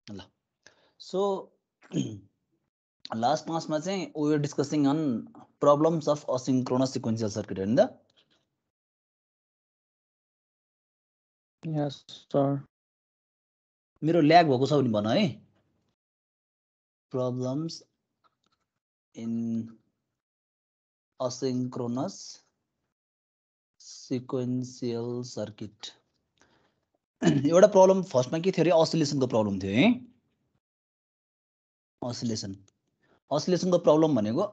ल so last क्लासमा चाहिँ we were discussing on problems of asynchronous sequential circuit हैन त यस सर मेरो ल्याग भएको छ भने भन है problems in asynchronous sequential circuit एउटा प्रब्लम फर्स्टमा के थियो रे असिलेसनको प्रब्लम थियो है असिलेसनको प्रब्लम भनेको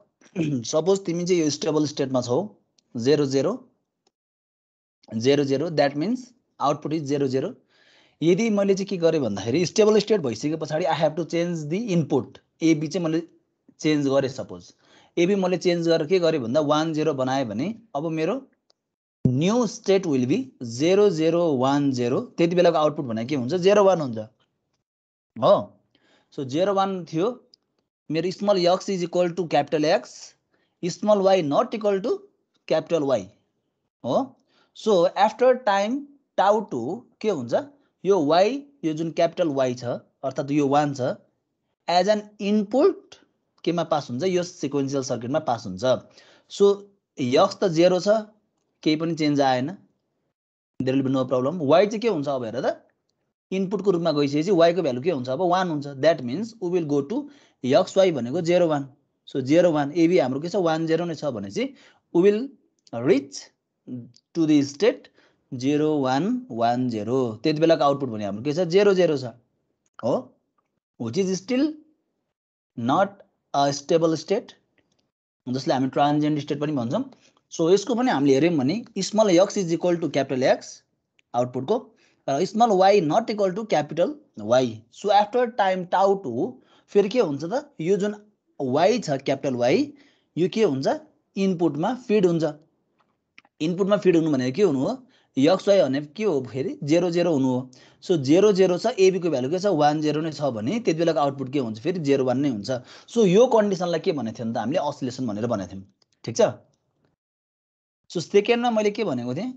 सपोज तिमी चाहिँ यो स्टेबल स्टेटमा छौ 0 0 0 0 दैट मीन्स आउटपुट इज 0 0 यदि मैले चाहिँ के गरे भन्दाखेरि स्टेबल स्टेट भइसके पछाडी I have to change the input AB चाहिँ मैले चेन्ज गरे सपोज एबी मैले चेन्ज गरेर के गरे भन्दा 1 0 बनाए भने अब मेरो न्यू स्टेट विल बी 0 0 1 0 त्यति बेलाको आउटपुट भने के हुन्छ 0 1 हुन्छ हो सो 0 1 थियो मेरो small x is equal to capital x small y not equal to capital y हो सो आफ्टर टाइम टाउ 2 के हुन्छ यो y यो जुन क्यापिटल y छ अर्थात यो 1 छ एज एन इनपुट केमा पास हुन्छ यो सिक्वेन्शियल सर्किटमा पास हुन्छ सो x त 0 छ केही पनि चेन्ज आएन there will be no problem y चाहिँ के हुन्छ अब हेर त इनपुटको रूपमा गइसकेपछि y को भ्यालु के हुन्छ अब 1 हुन्छ that means we will go to xy भनेको 0 1 सो 0 1 एबी हाम्रो के छ 1 0 नै छ भनेपछि we will reach to the state 0 1 1 0 त्यति बेलाको आउटपुट भने हाम्रो के छ 0 0 छ हो which is still not a stable state जसले हामी ट्रान्जिएन्ट स्टेट पनि भन्छौं सो यसको पनि हामीले हेर्यौं भने small x is equal to capital x आउटपुटको small y not equal to capital y so after time tau 2 फेरि के हुन्छ त यो जुन y छ क्यापिटल y यो के हुन्छ इनपुटमा फिड हुन्छ इनपुटमा फिड हुनु भनेको के हुनु हो xy भने के हो फेरि 0 0 हुनु हो सो 0 0 छ एबी को भ्यालु के छ 1 0 नै छ भने त्यति बेलाको आउटपुट के हुन्छ फेरि 0 1 नै हुन्छ सो यो कन्डिसनलाई के भनेको थियो नि त हामीले असिलेसन भनेर भनेको थियौं ठीक छ सो सेकेन्डमा मैले के भनेको थिएँ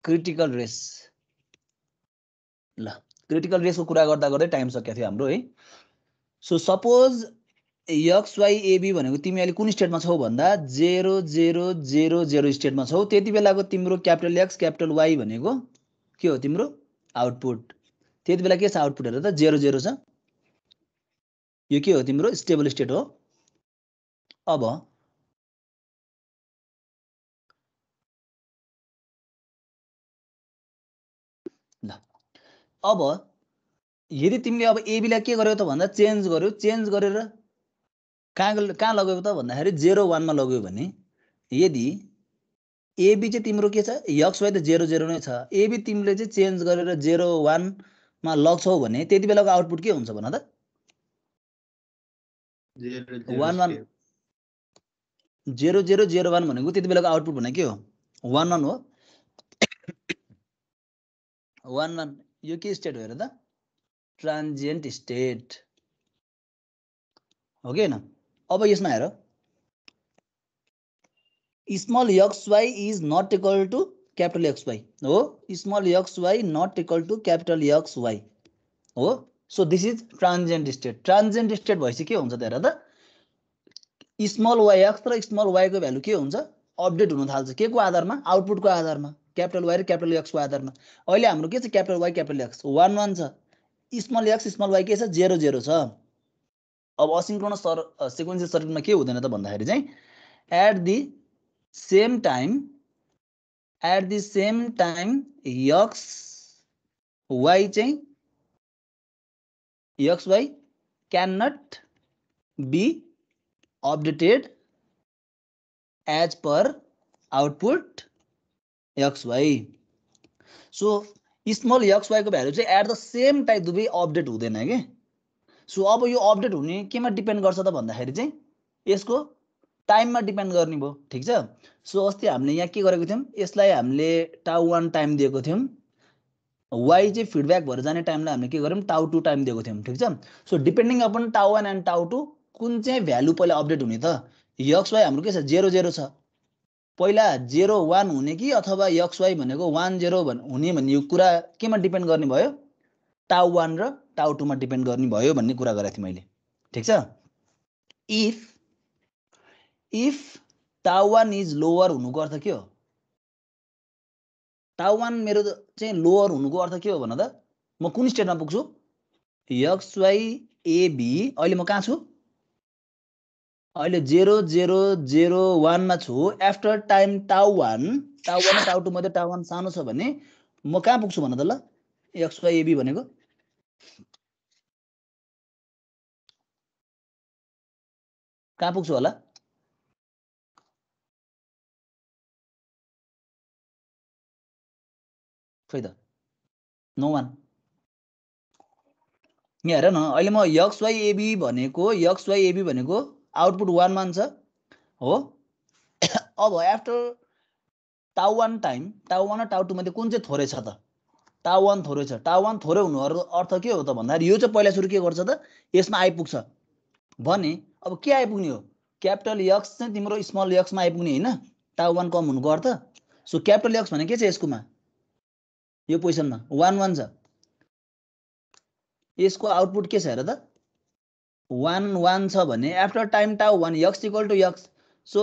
क्रिटिकल रेस ल क्रिटिकल रेसको कुरा गर्दा गर्दै टाइम सकिएको थियो हाम्रो है सो सपोज xy ab भनेको तिमी अहिले कुन स्टेटमा छौ भन्दा 0 0 0 0 स्टेटमा छौ त्यति बेलाको तिम्रो क्यापिटल x क्यापिटल y भनेको के हो तिम्रो आउटपुट त्यति बेला के छ आउटपुट हेर त 0 0 छ यो के हो तिम्रो स्टेबल स्टेट हो अब ल अब यदि तिमीले अब एबी लाई के गर्यौ त भन्दा चेन्ज गर्यौ चेन्ज गरेर कहाँ लगायौ त भन्दाखेरि 0 1 मा लगायौ भने यदि एबी चाहिँ तिम्रो के छ xy त 0 0 नै छ एबी तिमीले चाहिँ चेन्ज गरेर 0 1 मा लग्छौ भने त्यति बेलाको आउटपुट के हुन्छ भन त 1 1 0 0 0 1 भनेको त्यति बेलाको आउटपुट भने के हो 1 1 हो 1 1 यो के स्टेट हो हेर त ट्रान्जिएन्ट स्टेट हो के हैन अब यसमा हेर small xy is not equal to capital xy हो small xy not equal to capital xy हो so this is transient state भएपछि के हुन्छ त हेर त स्मल yx र स्मल y को भ्यालु के हुन्छ अपडेट हुन थाल्छ के को आधारमा आउटपुटको आधारमा क्यापिटल y र क्यापिटल x को आधारमा अहिले हाम्रो के छ क्यापिटल y क्यापिटल x 1 1 छ स्मल x स्मल y के छ 0 0 छ अब असिन्क्रोनस सिक्वेन्शियल सर्किटमा के हुँदैन त भन्दाखेरि चाहिँ at the same time x y चाहिँ xy can not be updated as per output xy so small xy को भ्यालु चाहिँ एट द सेम टाइम दुवै अपडेट हुँदैन के सो अब यो अपडेट हुने केमा डिपेन्ड गर्छ त भन्दाखेरि चाहिँ यसको टाइममा डिपेन्ड गर्ने भयो ठीक छ सो अस्ति हामीले यहाँ के गरेको थियौं यसलाई हामीले टाउ 1 टाइम दिएको थियौं y चाहिँ फिडब्याक भएर जाने टाइमलाई हामीले के गर्यौं टाउ 2 टाइम दिएको थियौं ठीक छ सो डिपेन्डिङ अपन टाउ 1 एन्ड टाउ 2 कुन चाहिँ भ्यालु पहिला अपडेट हुने त xy हाम्रो के छ 0 0 छ पहिला 0 1 हुने कि अथवा xy भनेको 1 0 हुने भन्ने कुरा केमा डिपेन्ड गर्ने भयो टाउ 1 र टाउ 2 मा डिपेन्ड गर्ने भयो भन्ने कुरा गरेको थिएँ मैले। ठिक छ? इफ टाउ 1 इज लोवर हुनुको अर्थ के हो? टाउ 1 मेरो चाहिँ लोवर हुनुको अर्थ के हो भन त? म कुन स्टेटमा पुग्छु? एक्स वाई ए बी अहिले म कहाँ छु? अहिले 0 0 0 1 मा छु। आफ्टर टाइम टाउ 1 र टाउ 2 मध्ये टाउ 1 सानो छ भने म कहाँ पुग्छु भन त ल? एक्स वाई ए बी भनेको कहाँ पुग्छु होला? खोइ त, नो वान। यहाँ हेर न, अहिले म एक्स वाई एबी भनेको आउटपुट 1 1 छ हो। अब आफ्टर टाउ 1 टाइम टाउ 1 र टाउ 2 मध्ये कुन चाहिँ थोरै छ त? टाउ 1 थोरै छ। टाउ 1 थोरै हुनु अर्थ के हो त भन्दाखेरि यो चाहिँ पहिला सुरु के गर्छ त? यसमा आइपुग्छ भने अब के आइपुग्ने हो? क्यापिटल एक्स चाहिँ तिम्रो स्मल एक्समा आइपुग्ने होइन? टाउ 1 कम हुनुको अर्थ। सो क्यापिटल एक्स भने के छ यसकोमा? यो पोजिसनमा 1 1 छ। यसको आउटपुट के छ हेर त? 1 1 छ भने after time tau 1 X equal to X. So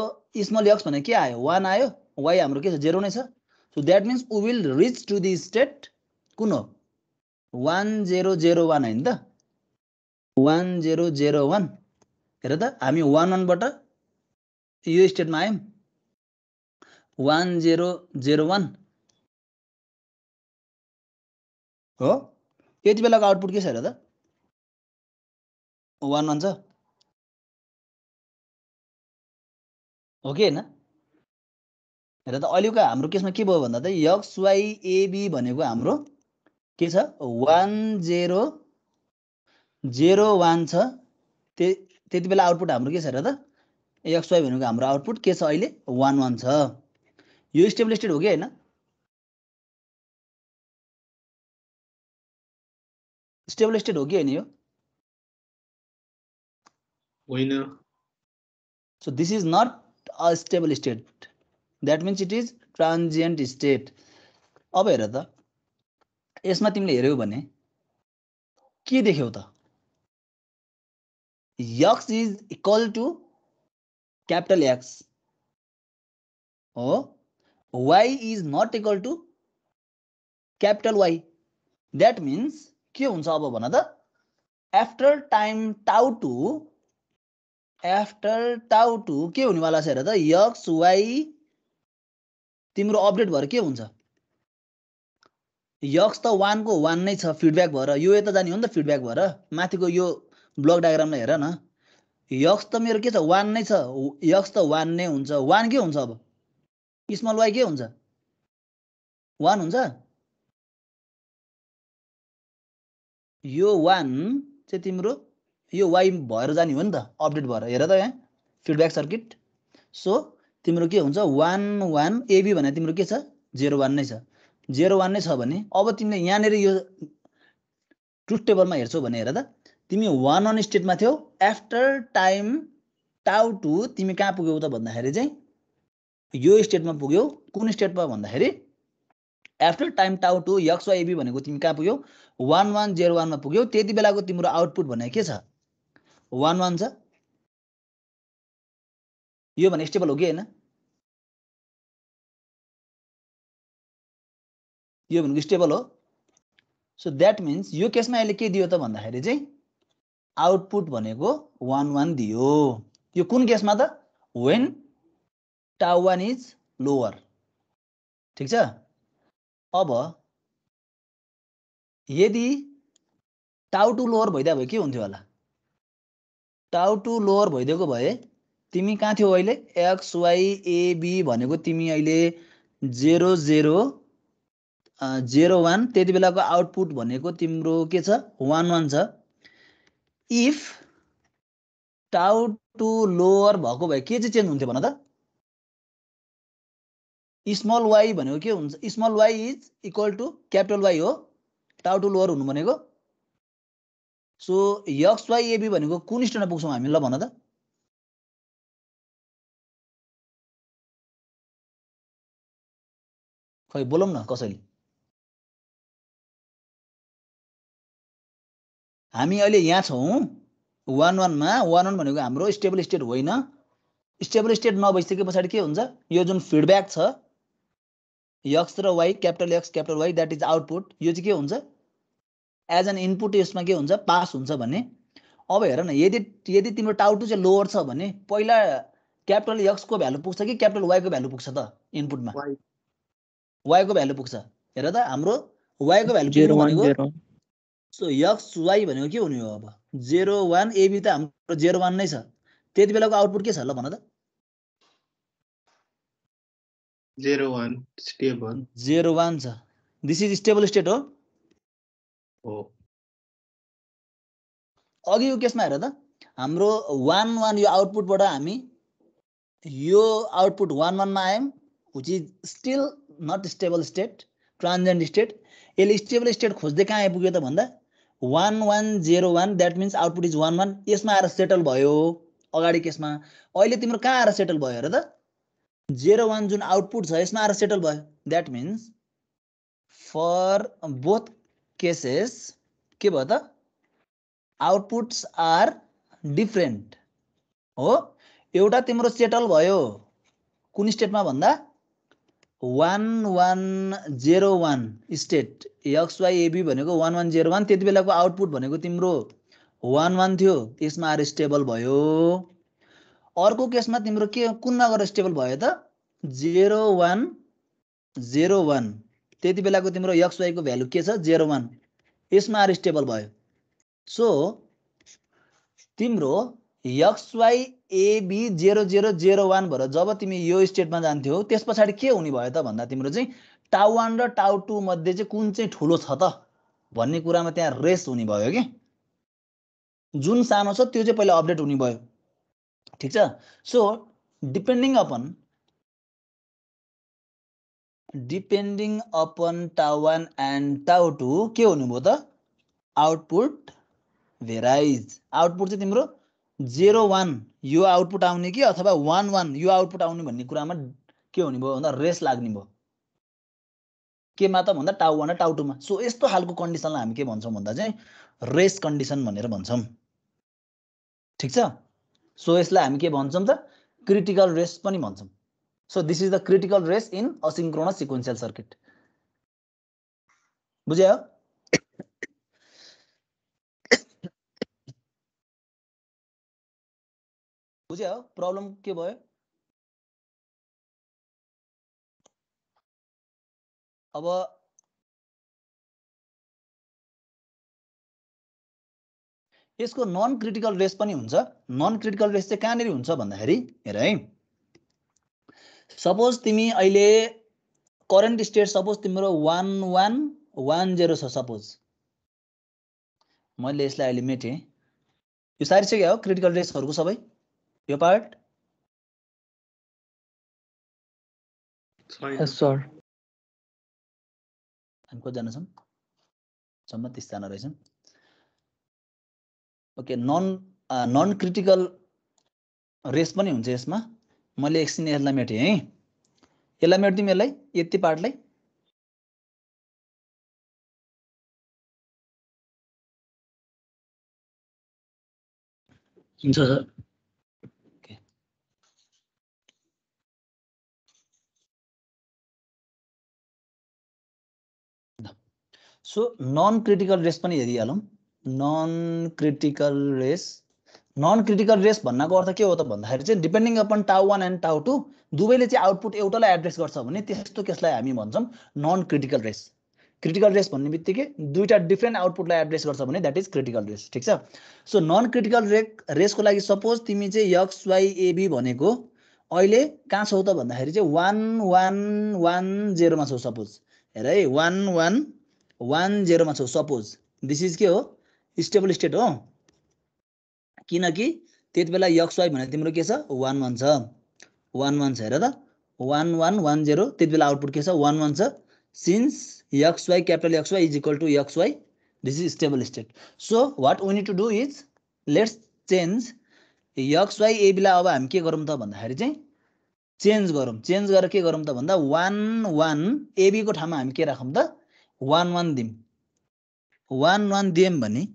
small X भने के आयो? 1 आयो। वाई हाम्रो के छ? 0 नै छ। So that means we will reach to the state कुन हो? 1 0 0 1 होइन त? 1 0 0 1। हेर त, हामी 1 1 बाट यो स्टेटमा आयौँ 1 0 0 1 हो। यति बेलाको आउटपुट के छ हेर त? 1 1 छ हो कि होइन? हेर त, अहिलेको हाम्रो केसमा के भयो भन्दा त एक्स वाई एबी भनेको हाम्रो के छ? 1 0 0 1 छ। त्यति बेला आउटपुट हाम्रो के छ हेर त? एक्स वाई भनेको हाम्रो आउटपुट के छ अहिले? 1 1 छ। यो स्टेबल स्टेट हो कि होइन? स्टेबल स्टेट हो कि होइन यो? होइन। So this is not a stable state, that means it is transient state. अब हेर त, यसमा तिमीले हेऱ्यौ भने के देख्यौ त? X is equal to capital X हो। Y is not equal to capital Y. That means के हुन्छ अब भन त? आफ्टर टाइम टाउ 2 के हुनेवाला छ हेर त? एक्स वाई तिम्रो अपडेट भएर के हुन्छ? एक्स त 1 को 1 नै छ फिडब्याक भएर। यो यता जाने हो नि त फिडब्याक भएर। माथिको यो ब्लक डायग्रामलाई हेर न, एक्स त मेरो के छ? 1 नै छ। एक्स त 1 नै हुन्छ। 1 के हुन्छ अब? स्मल वाई के हुन्छ? 1 हुन्छ। यो 1 चाहिँ तिम्रो यो वाई भएर जाने हो नि त, अपडेट भएर। हेर त यहाँ फिडब्याक सर्किट। सो तिम्रो के हुन्छ? 1 1 एबी भने तिम्रो के छ? 0 1 नै छ। 0 1 नै छ भने अब तिमीले यहाँनिर यो ट्रुथ टेबलमा हेर्छौ भने हेर त, तिमी 1 1 स्टेटमा थियौ। आफ्टर टाइम टाउ 2 तिमी कहाँ पुग्यौ त भन्दाखेरि चाहिँ यो स्टेटमा पुग्यौ। कुन स्टेटमा भन्दाखेरि after time tau 2 x Y AB भनेको तिमी कहाँ पुग्यौ? 1 1 0 1 मा पुग्यौ। त्यति बेलाको तिम्रो आउटपुट भनेको के छ? 1 1 छ। यो भने स्टेबल हो कि होइन? यो भनेको स्टेबल हो। सो द्याट मिन्स यो केसमा अहिले के दियो त भन्दाखेरि चाहिँ आउटपुट भनेको 1 1 दियो। यो कुन केसमा त? वेन टाउ 1 इज लोवर। ठिक छ? अब यदि टाउ 2 लोवर भइदियो भए के हुन्थ्यो होला? टाउ 2 लोवर भइदिएको भए तिमी कहाँ थियौ अहिले? एक्स वाई एबी भनेको तिमी अहिले 0 0 0 1। त्यति बेलाको आउटपुट भनेको तिम्रो के छ? 1 1 छ। इफ टाउ 2 लोवर भएको भए के चाहिँ चेन्ज हुन्थ्यो भन त? स्मल वाई भनेको के हुन्छ? Small Y is equal to capital Y हो टाउ 2 लोवर हुनु भनेको। सो एक्स वाई एबी भनेको कुन स्टेटमा पुग्छौँ हामी ल भन त? खै बोलौँ न कसैले। हामी अहिले यहाँ छौँ 1 1 मा 1 1 भनेको हाम्रो स्टेबल स्टेट होइन। स्टेबल स्टेट नभइसके पछाडि के हुन्छ, यो जुन फिडब्याक छ x र y, capital X capital Y, that is output, यो चाहिँ के हुन्छ एज एन इनपुट यसमा के हुन्छ पास हुन्छ भने। अब हेर न, यदि तिम्रो टाउ2 चाहिँ लोवर छ भने पहिला क्यापिटल X को भ्यालु पुग्छ कि क्यापिटल Y को भ्यालु पुग्छ त इनपुटमा? Y को भ्यालु पुग्छ। हेर त हाम्रो Y को भ्यालु पुग्नु 0 1 भनेको 0 सो x y भनेको के हुने हो अब 0 1 AB त हाम्रो 0 1 नै छ। त्यति बेलाको आउटपुट के छ ल भन त? 0 1 स्टेबल 0 1 छ। दिस इज स्टेबल स्टेट हो। हो। अघि यो केसमा हेर त, हाम्रो 1 1 यो आउटपुटबाट हामी यो आउटपुट 1 1 मा आयौँ, which is still not stable state, transient state. यसले स्टेबल स्टेट खोज्दै कहाँ आइपुग्यो त भन्दा 1 1 0 1, द्याट मिन्स आउटपुट इज 1 1, यसमा आएर सेटल भयो अगाडि केसमा। अहिले तिम्रो कहाँ आएर सेटल भयो हेर त, 0 1 जुन आउटपुट छ यसमा आएर सेटल भयो। That means for both cases के भयो त, आउटपुट्स आर डिफरेन्ट हो। एउटा तिम्रो सेटल भयो कुन स्टेटमा भन्दा 1 1 0 1 स्टेट, एक्स वाई एबी भनेको 1 1 0 1, त्यति बेलाको आउटपुट भनेको तिम्रो 1 1 थियो, यसमा आएर स्टेबल भयो। अर्को केसमा तिम्रो के कुनमा गएर स्टेबल भयो त 0 1 0 1, त्यति बेलाको तिम्रो एक्स वाई को भ्यालु के छ 0 1, यसमा आएर स्टेबल भयो। सो तिम्रो एक्स वाई एबी 0 0 0 1 भएर जब तिमी यो स्टेटमा जान्थ्यौ त्यस पछाडि के हुने भयो त भन्दा तिम्रो चाहिँ टाउ 1 र टाउ 2 मध्ये चाहिँ कुन चाहिँ ठुलो छ त भन्ने कुरामा त्यहाँ रेस हुने भयो कि जुन सानो छ त्यो चाहिँ पहिला अपडेट हुने भयो। ठीक छ। सो डिपेन्डिङ अपन टाउ 1 एन्ड टाउ 2 के हुने भयो त आउटपुट भेराइज। आउटपुट चाहिँ तिम्रो 0 1 यो आउटपुट आउने कि अथवा 1 1 यो आउटपुट आउने भन्ने कुरामा के हुने भयो भन्दा रेस लाग्ने भयो केमा त भन्दा टाउ 1 र टाउ 2 मा। सो यस्तो खालको कन्डिसनलाई हामी के भन्छौँ भन्दा चाहिँ रेस कन्डिसन भनेर भन्छौँ। ठीक छ। सो यसलाई हामी के भन्छौँ त क्रिटिकल रेस पनि भन्छौँ। So this is the critical race in asynchronous sequential circuit. बुझ्यो? बुझ्यो प्रब्लम के भयो? अब यसको नन क्रिटिकल रेस पनि हुन्छ। नन क्रिटिकल रेस चाहिँ कहाँनिर हुन्छ भन्दाखेरि हेर है, सपोज तिमी अहिले करेन्ट स्टेट सपोज तिम्रो 1 1 1 0 छ। सपोज मैले यसलाई अहिले मेटेँ, यो सारिसक्यो हो क्रिटिकल रेसहरूको सबै यो पार्ट। यस सर। हामी कतिजना छौँ? सम्म 30 जना रहेछौँ। ओके, नन क्रिटिकल रेस पनि हुन्छ यसमा। मैले एकछिन यसलाई मेटेँ है, यसलाई मेट्दिउँ, यसलाई यति पार्टलाई। हुन्छ sir. So non critical race पनि हेरिहालौँ। नन क्रिटिकल रेस भन्नको अर्थ के हो त भन्दाखेरि चाहिँ डिपेन्डिङ अपन टाउ 1 एन्ड टाउ 2 दुवैले चाहिँ आउटपुट एउटालाई एड्रेस गर्छ भने त्यस्तो केसलाई हामी भन्छौँ non critical race. Critical race भन्ने बित्तिकै दुईटा डिफ्रेन्ट आउटपुटलाई एड्रेस गर्छ भने द्याट इज क्रिटिकल रेस। ठीक छ। सो नन क्रिटिकल रेसको लागि सपोज तिमी चाहिँ एक्स वाई एबी भनेको अहिले कहाँ छौ त भन्दाखेरि चाहिँ 1 1 1 0 मा छौ। सपोज हेर है 1 1 1 0 मा छौ। सपोज दिस इज के हो स्टेबल स्टेट हो, किनकि त्यति बेला एक्स वाई भने तिम्रो के छ 1 1 छ। 1 1 छ हेर त 1 1 1 0, त्यति बेला आउटपुट के छ 1 1 छ। Since X Y capital X Y is equal to X Y, this is stable state. So what we need to do is let's change X Y एबीलाई अब हामी के गरौँ त भन्दाखेरि चाहिँ चेन्ज गरौँ। चेन्ज गरेर के गरौँ त भन्दा 1 1 एबी को ठाउँमा हामी के राखौँ त 1 1 दिउँ। 1 1 दियौँ भने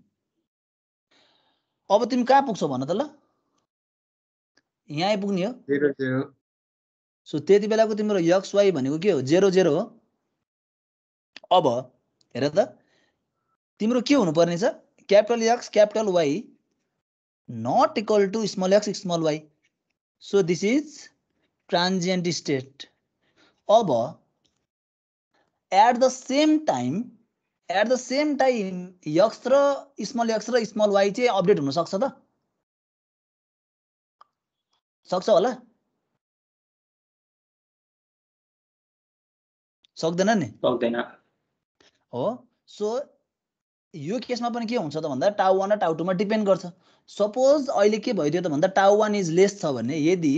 अब तिमी कहाँ पुग्छौ भन त ल, यहाँ आइपुग्ने हो। 0 0 सो त्यति बेलाको तिम्रो एक्स वाई भनेको के हो 0 0 हो। अब हेर त तिम्रो के हुनुपर्ने छ capital X capital Y not equal to small X small Y. So this is transient state. अब at the same time X र स्मल वाई चाहिँ अपडेट हुन सक्छ त, सक्छ होला, सक्दैन नि, सक्दैन। हो। सो यो केसमा पनि के हुन्छ त भन्दा टाउ 1 र टाउ 2 मा डिपेन्ड गर्छ। सपोज अहिले के भइदियो त भन्दा टाउ 1 इज लेस छ भने, यदि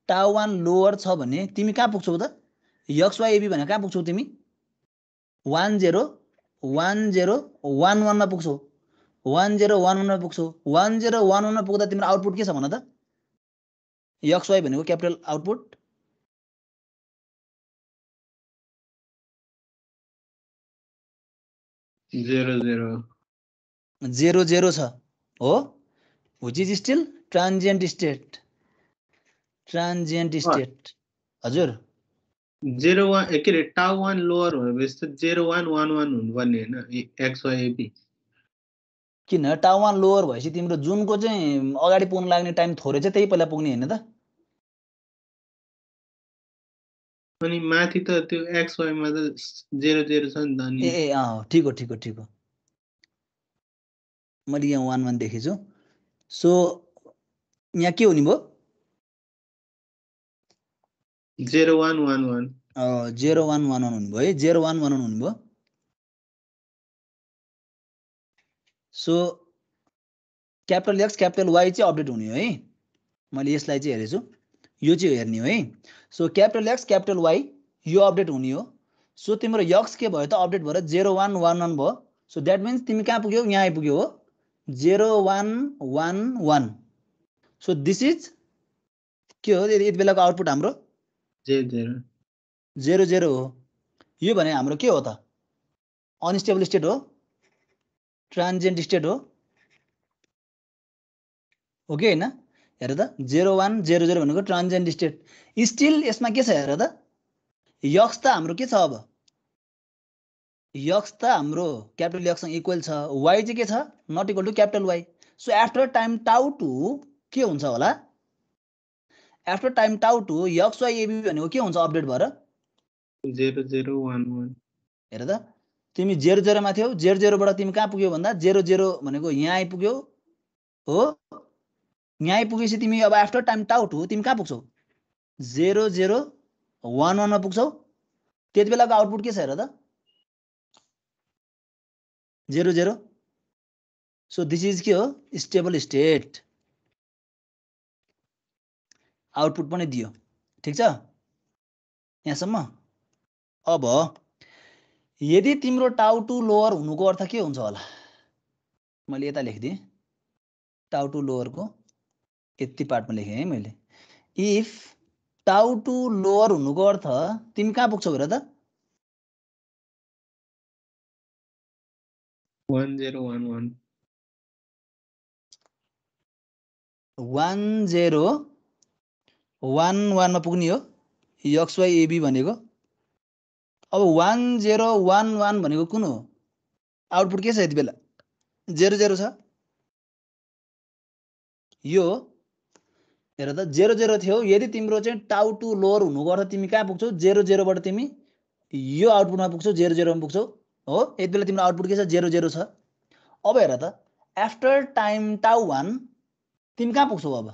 टाउ 1 लोअर छ भने तिमी कहाँ पुग्छौ त एक्स वाई एबी भने कहाँ पुग्छौ तिमी 1 0 1 0 1 1 मा पुग्छौ, 1 0 1 1 मा पुग्छौ। 1 0 1 1 मा पुग्दा तिम्रो आउटपुट के छ भन त एक्स वाई भनेको क्यापिटल आउटपुट 0 0 0 0 छ हो, which is still transient state, हजुर 0 1 के रे टाउ 1 लोअर भएपछि त 0 1 1 1 हुनुपर्ने हैन एक्स वाई एबी। किन टाउ 1 लोअर भएपछि तिम्रो जुनको चाहिँ अगाडि पुग्न लाग्ने टाइम थोरै चाहिँ त्यही पहिला पुग्ने हैन त। अनि माथि त त्यो एक्स वाई मा त 0 0 छ नि त अनि ए ठिक हो मैले यहाँ 1 1 देखेछु। सो यहाँ के हुने भयो 0 1 1 1 0 1 1 1 हुने भयो है, 0 1 1 1 हुने भयो। So capital X capital Y चाहिँ अपडेट हुने हो है, मैले यसलाई चाहिँ हेरेछु, यो चाहिँ हेर्ने हो है। So capital X capital Y यो अपडेट हुने हो। सो तिम्रो एक्स के भयो त अपडेट भएर 0 1 1 1 भयो। सो द्याट मिन्स तिमी कहाँ पुग्यौ यहाँ आइपुग्यौ हो 0 1 1 1। सो दिस इज के हो यति बेलाको आउटपुट हाम्रो 0 0 0 हो। यो भने हाम्रो के हो त अनस्टेबल स्टेट हो, ट्रान्जिएन्ट स्टेट हो कि हैन। हेर त 0 1 0 0 भनेको ट्रान्जिएन्ट स्टेट। स्टिल यसमा के छ हेर त एक्स त हाम्रो के छ, अब एक्स त हाम्रो क्यापिटल एक्ससँग इक्वल छ, वाई चाहिँ के छ not equal to capital Y. So after time tau 2 के हुन्छ होला, after time tau 2 x Y AB भनेको के हुन्छ अपडेट भएर 0 0 1 1। हेर त तिमी 0 0 मा थियौ, 0 0 बाट तिमी कहाँ पुग्यौ भन्दा 0 0 भनेको यहाँ आइपुग्यौ हो। यहाँ आइपुगेपछि तिमी अब आफ्टर टाइम टाउ 2 तिमी कहाँ पुग्छौ 0 0 1 1 मा पुग्छौ। त्यति बेलाको आउटपुट के छ हेर त 0 0। सो दिस इज के हो स्टेबल स्टेट, आउटपुट पनि दियो, ठिक छ यहाँसम्म। अब यदि तिम्रो टाउ 2 लोअर हुनुको अर्थ के हुन्छ होला, मैले यता लेखिदिएँ टाउ 2 लोअरको यति पार्टमा लेखेँ है मैले। इफ टाउ 2 लोअर हुनुको अर्थ तिमी कहाँ पुग्छौ हेर त 1 0 1 1 1 0 1 1 मा पुग्ने हो एक्स वाई एबी भनेको। अब 1 0 1 1 भनेको कुन हो आउटपुट के छ यति बेला 0 0 छ यो हेर त 0 0 थियो। यदि तिम्रो चाहिँ टाउ 2 लोअर हुनुको अर्थ तिमी कहाँ पुग्छौ 0 0 बाट तिमी यो आउटपुटमा पुग्छौ 0 0 मा पुग्छौ हो। यति बेला तिम्रो आउटपुट के छ 0 0 छ। अब हेर त आफ्टर टाइम टाउ 1 तिमी कहाँ पुग्छौ अब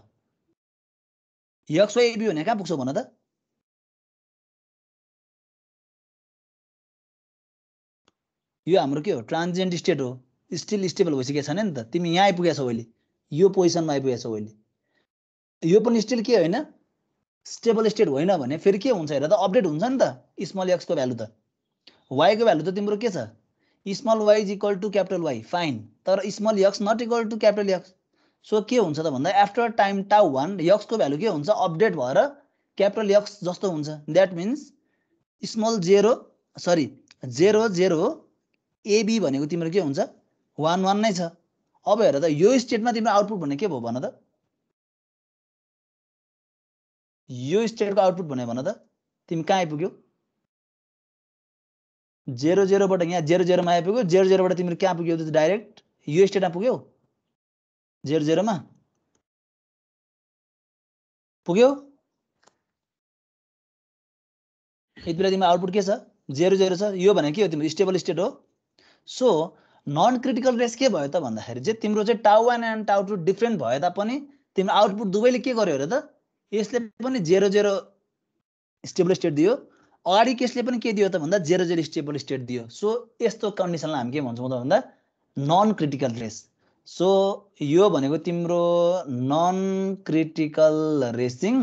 एक्स वाई एबी भने कहाँ पुग्छौ भन त यो हाम्रो के हो ट्रान्जिएन्ट स्टेट हो, स्टिल स्टेबल भइसकेको छैन नि त। तिमी यहाँ आइपुगेको छौ अहिले, यो पोजिसनमा आइपुगेको छौ अहिले, यो पनि स्टिल के होइन स्टेबल स्टेट होइन भने फेरि के हुन्छ हेर त अपडेट हुन्छ नि त स्मल एक्स को भ्यालु त, वाई को भ्यालु त तिम्रो के छ small Y is equal to capital Y fine, तर small X not equal to capital X. So के हुन्छ त भन्दा आफ्टर टाइम टाउ 1 एक्स को भ्यालु के हुन्छ अपडेट भएर क्यापिटल एक्स जस्तो हुन्छ। द्याट मिन्स स्मल 0 0 0 एबी भनेको तिम्रो के हुन्छ 1 1 नै छ। अब हेर त यो स्टेटमा तिम्रो आउटपुट भन्ने के भयो भन त यो स्टेटको आउटपुट भन्ने भन त तिमी कहाँ आइपुग्यौ 0 0 बाट यहाँ 0 0 मा आइपुग्यो 0 0 बाट तिम्रो कहाँ पुग्यौ त डाइरेक्ट यो स्टेटमा पुग्यौ 0 0 मा पुग्यौ यति बेला तिम्रो आउटपुट के छ 0 0 छ यो भने के हो तिम्रो स्टेबल स्टेट हो सो नन क्रिटिकल रेस के भयो त भन्दाखेरि चाहिँ तिम्रो चाहिँ टाउ 1 एन्ड टाउ 2 डिफरेन्ट भए तापनि तिम्रो आउटपुट दुवैले के गर्यो र त यसले पनि 0 0 स्टेबल स्टेट दियो अगाडि केसले पनि के दियो त भन्दा 0 0 स्टेबल स्टेट दियो सो यस्तो कन्डिसनलाई हामी के भन्छौँ त भन्दा नन क्रिटिकल रेस सो यो भनेको तिम्रो नन क्रिटिकल रेसिङ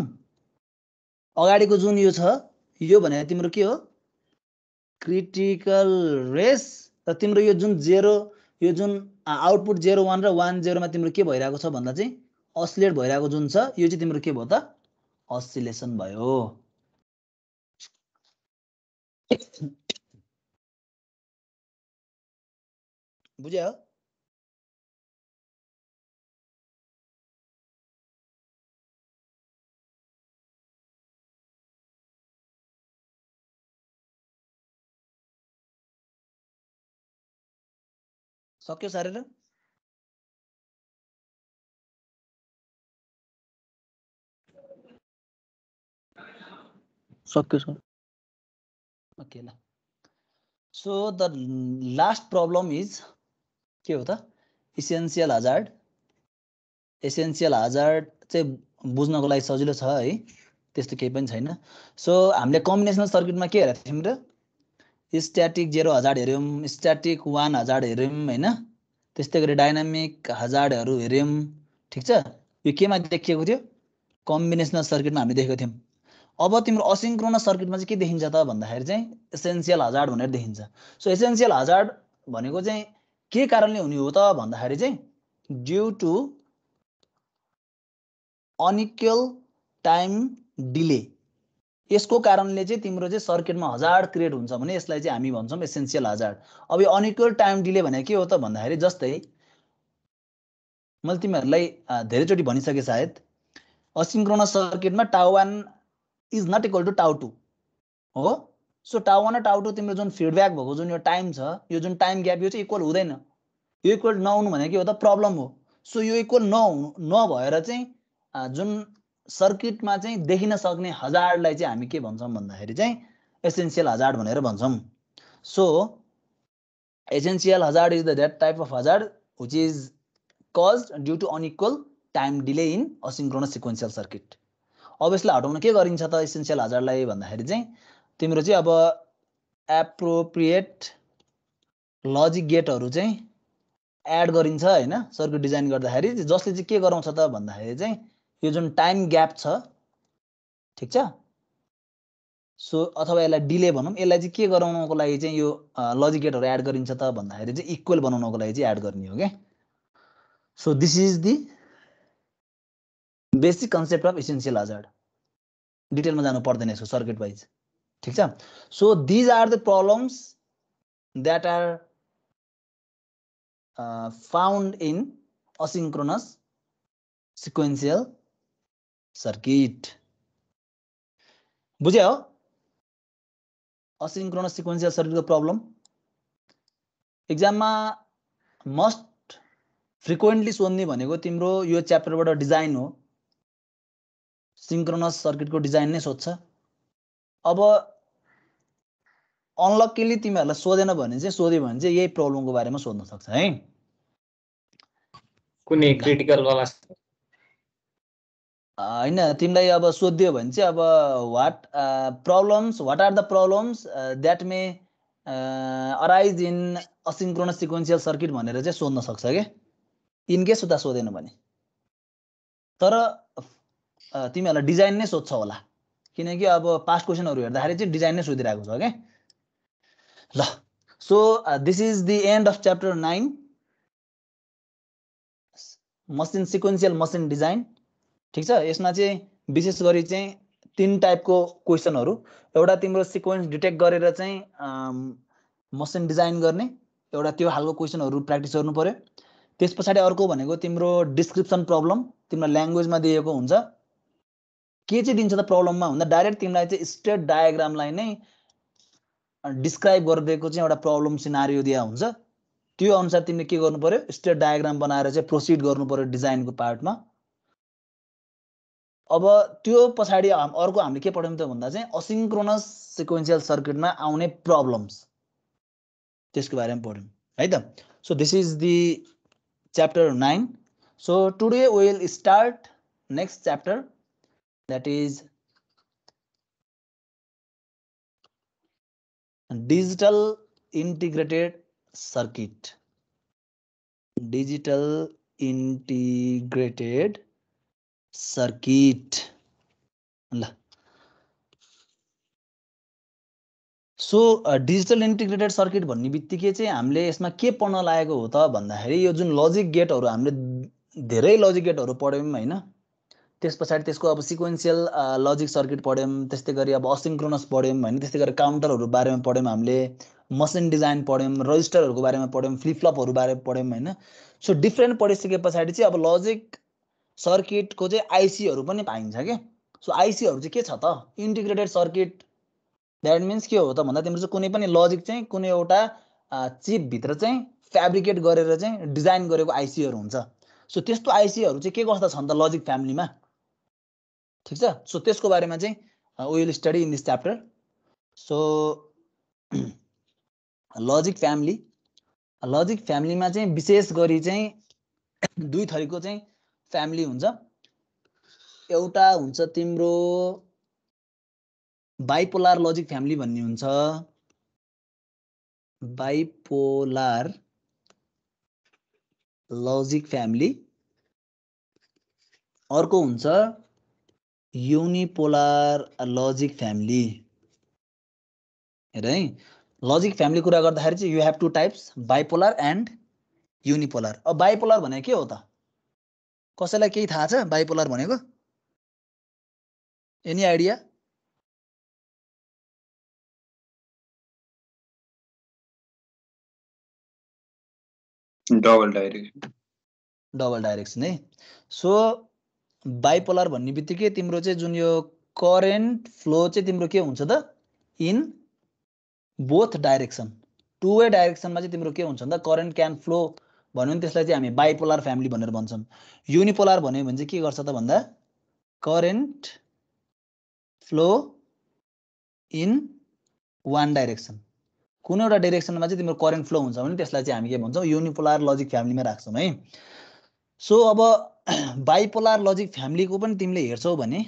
अगाडिको जुन यो छ यो भने तिम्रो के हो क्रिटिकल रेस र तिम्रो यो जुन 0 यो जुन आउटपुट 0 1 र 1 0 मा तिम्रो के भइरहेको छ भन्दा चाहिँ अस्सिलेट भइरहेको जुन छ यो चाहिँ तिम्रो के भयो त अस्सिलेसन भयो बुझ्यौ सक्यो सारेर सक्यो सर ओके ल so the last problem is के हो त इसेन्शियल हजार्ड चाहिँ बुझ्नको लागि सजिलो छ है त्यस्तो केही पनि छैन सो हामीले कम्बिनेसनल सर्किटमा के हेरेको थियौँ र स्ट्याटिक 0 हजार्ड हेऱ्यौँ स्ट्याटिक 1 हजार्ड हेऱ्यौँ हैन त्यस्तै गरी डाइनामिक हजार्डहरू हेऱ्यौँ ठिक छ यो केमा देखिएको थियो कम्बिनेसनल सर्किटमा हामीले देखेको थियौँ अब तिम्रो असिन्क्रोनस सर्किटमा चाहिँ के देखिन्छ त भन्दाखेरि चाहिँ एसेन्शियल हजार्ड भनेर देखिन्छ सो एसेन्शियल हजार्ड भनेको चाहिँ के कारणले हुने हो त भन्दाखेरि चाहिँ due to unequal time delay यसको कारणले चाहिँ तिम्रो चाहिँ सर्किटमा हजार्ड क्रिएट हुन्छ भने यसलाई चाहिँ हामी भन्छौँ एसेन्शियल हजार्ड अब यो अनइक्वल टाइम डिले भने के हो त भन्दाखेरि जस्तै मैले तिमीहरूलाई धेरैचोटि भनिसके सायद असिन्क्रोनस सर्किटमा टाउ 1 इज नट इक्वल टु टाउ 2 हो सो टाउ 1 र टाउ 2 तिम्रो जुन फिडब्याक भएको जुन यो टाइम छ यो जुन टाइम ग्याप यो चाहिँ इक्वल हुँदैन यो इक्वल नहुनु भने के हो त प्रब्लम हो सो यो इक्वल नभएर चाहिँ जुन सर्किटमा चाहिँ देखिन सक्ने हजार्डलाई चाहिँ हामी के भन्छौँ भन्दाखेरि चाहिँ एसेन्शियल हजार्ड भनेर भन्छौँ so essential hazard is the that type of hazard which is caused due to unequal time delay in asynchronous sequential circuit अब यसलाई हटाउन के गरिन्छ त एसेन्शियल हजार्डलाई भन्दाखेरि चाहिँ तिम्रो चाहिँ अब एप्रोप्रिएट लजिक गेटहरू चाहिँ एड गरिन्छ हैन सर्किट डिजाइन गर्दाखेरि जसले चाहिँ के गराउँछ त भन्दाखेरि चाहिँ यो जुन टाइम ग्याप छ ठीक छ सो अथवा यसलाई डिले भनौं यसलाई चाहिँ के गराउनको लागि चाहिँ यो लजिक गेटहरू एड गरिन्छ त भन्दाखेरि चाहिँ इक्वल बनाउनको लागि चाहिँ एड गर्ने हो के so this is the basic concept of essential hazard डिटेलमा जानु पर्दैन यसको सर्किट वाइज ठीक छ so these are the problems that are found in asynchronous sequential circuit बुझ्यौ asynchronous sequential circuit को प्रब्लम एक्जाममा मस्ट फ्रिक्वेन्टली सोध्ने भनेको तिम्रो यो च्याप्टरबाट डिजाइन हो सिंक्रोनस सर्किट को डिजाइन नै सोध्छ अब अनलक्कीली तिमीहरुलाई सोधेन भने चाहिँ सोध्यो भने चाहिँ यही प्रब्लमको बारेमा सोध्न सक्छ है कुनै क्रिटिकल वाला हैन तिमीलाई अब सोध्यो भने चाहिँ अब what are the problems that may arise in asynchronous sequential circuit भनेर चाहिँ सोध्न सक्छ के इन केस उता सोधेन भने तर तिमीहरुलाई डिजाइन नै सोध्छ होला किनकि अब पास्ट क्वेशनहरु हेर्दाखेरि चाहिँ डिजाइन नै सोधिरहेको छ के ल so this is the and of chapter 9 machine sequential machine design ठीक छ यसमा चाहिँ विशेष गरी चाहिँ तीन टाइपको क्वेशनहरु एउटा तिम्रो सिक्वेन्स डिटेक्ट गरेर चाहिँ मसिन डिजाइन गर्ने एउटा त्यो हालको क्वेशनहरु प्र्याक्टिस गर्नु पर्यो त्यसपछि अर्को भनेको तिम्रो डिस्क्रिप्सन प्रब्लम तिम्रो ल्याङ्ग्वेजमा दिएको हुन्छ के चाहिँ दिन्छ त प्रब्लममा भन्दा डाइरेक्ट तिमीलाई चाहिँ स्टेट डायग्रामलाई नै डिस्क्राइब गरिदिएको चाहिँ एउटा प्रब्लम सिनारियो दिया हुन्छ त्यो अनुसार तिमीले के गर्नु पर्यो स्टेट डायग्राम बनाएर चाहिँ प्रोसिड गर्नु पर्यो डिजाइनको पार्टमा अब त्यो पछाडी अर्को हामीले के पढ्यौं त भन्दा चाहिँ असिंक्रोनस सिक्वेन्शियल सर्किटमा आउने प्रब्लम्स त्यसको बारेमा पढ्यौं है त so this is the chapter 9 so today we will start next chapter that is digital integrated circuit digital integrated circuit so digital integrated circuit भन्ने बित्तिकै चाहिँ हामीले यसमा के पढ्न लागेको हो त भन्दाखेरि यो जुन लजिक गेटहरु हामीले धेरै लजिक गेटहरु पढ्यौं हैन त्यसपछि त्यसको अब सिक्वेन्शियल लजिक सर्किट पढ्यौं त्यस्तै गरी अब असिंक्रोनस पढ्यौं हैन त्यस्तै गरी काउन्टरहरु बारेमा पढ्यौं हामीले मसिन डिजाइन पढ्यौं रजिस्टरहरुको बारेमा पढ्यौं फ्लिप फ्लपहरु बारेमा पढ्यौं हैन सो डिफरेन्ट पढिसकेपछि चाहिँ अब लजिक सर्किटको चाहिँ आईसीहरु पनि पाइन्छ के सो आईसीहरु चाहिँ के छ त इन्टिग्रेटेड सर्किट दैट मीन्स के हो त भन्दा तिम्रो चाहिँ कुनै पनि लजिक चाहिँ कुनै एउटा चिप भित्र चाहिँ फ्याब्रिकेट गरेर चाहिँ डिजाइन गरेको आईसीहरु हुन्छ सो त्यस्तो आईसीहरु चाहिँ के कस्ता छन् त लजिक फ्यामिलीमा ठीक छ सो त्यसको बारेमा चाहिँ we will study in this chapter so logic फ्यामिलीमा चाहिँ विशेष गरी चाहिँ दुई थरीको चाहिँ फ्यामिली हुन्छ एउटा हुन्छ तिम्रो बाइपोलर लजिक फ्यामिली भन्ने हुन्छ बाइपोलर लजिक फ्यामिली अर्को हुन्छ युनिपोलर लजिक फ्यामिली हेर है लजिक फ्यामिली कुरा गर्दाखेरि चाहिँ you have to types bipolar and unipolar अब बाइपोलर भनेको के हो त कसैलाई केही थाहा छ बाइपोलर भनेको एनी आइडिया डबल डाइरेक्सन है सो बाइपोलर भन्ने बित्तिकै तिम्रो चाहिँ जुन यो करेन्ट फ्लो चाहिँ तिम्रो के हुन्छ त in both direction two way डाइरेक्सनमा चाहिँ तिम्रो के हुन्छ त करेन्ट क्यान फ्लो भन्यो भने त्यसलाई चाहिँ हामी बाइपोलर फ्यामिली भनेर भन्छौं युनिपोलर भन्यो भने चाहिँ के गर्छ त भन्दा current flow in one direction कुनै एउटा डाइरेक्सनमा चाहिँ तिम्रो करेन्ट फ्लो हुन्छ भने त्यसलाई चाहिँ हामी के भन्छौं युनिपोलर लजिक फ्यामिलीमा राख्छौं है सो अब बाइपोलर लजिक फ्यामिलीको पनि तिमीले हेर्छौ भने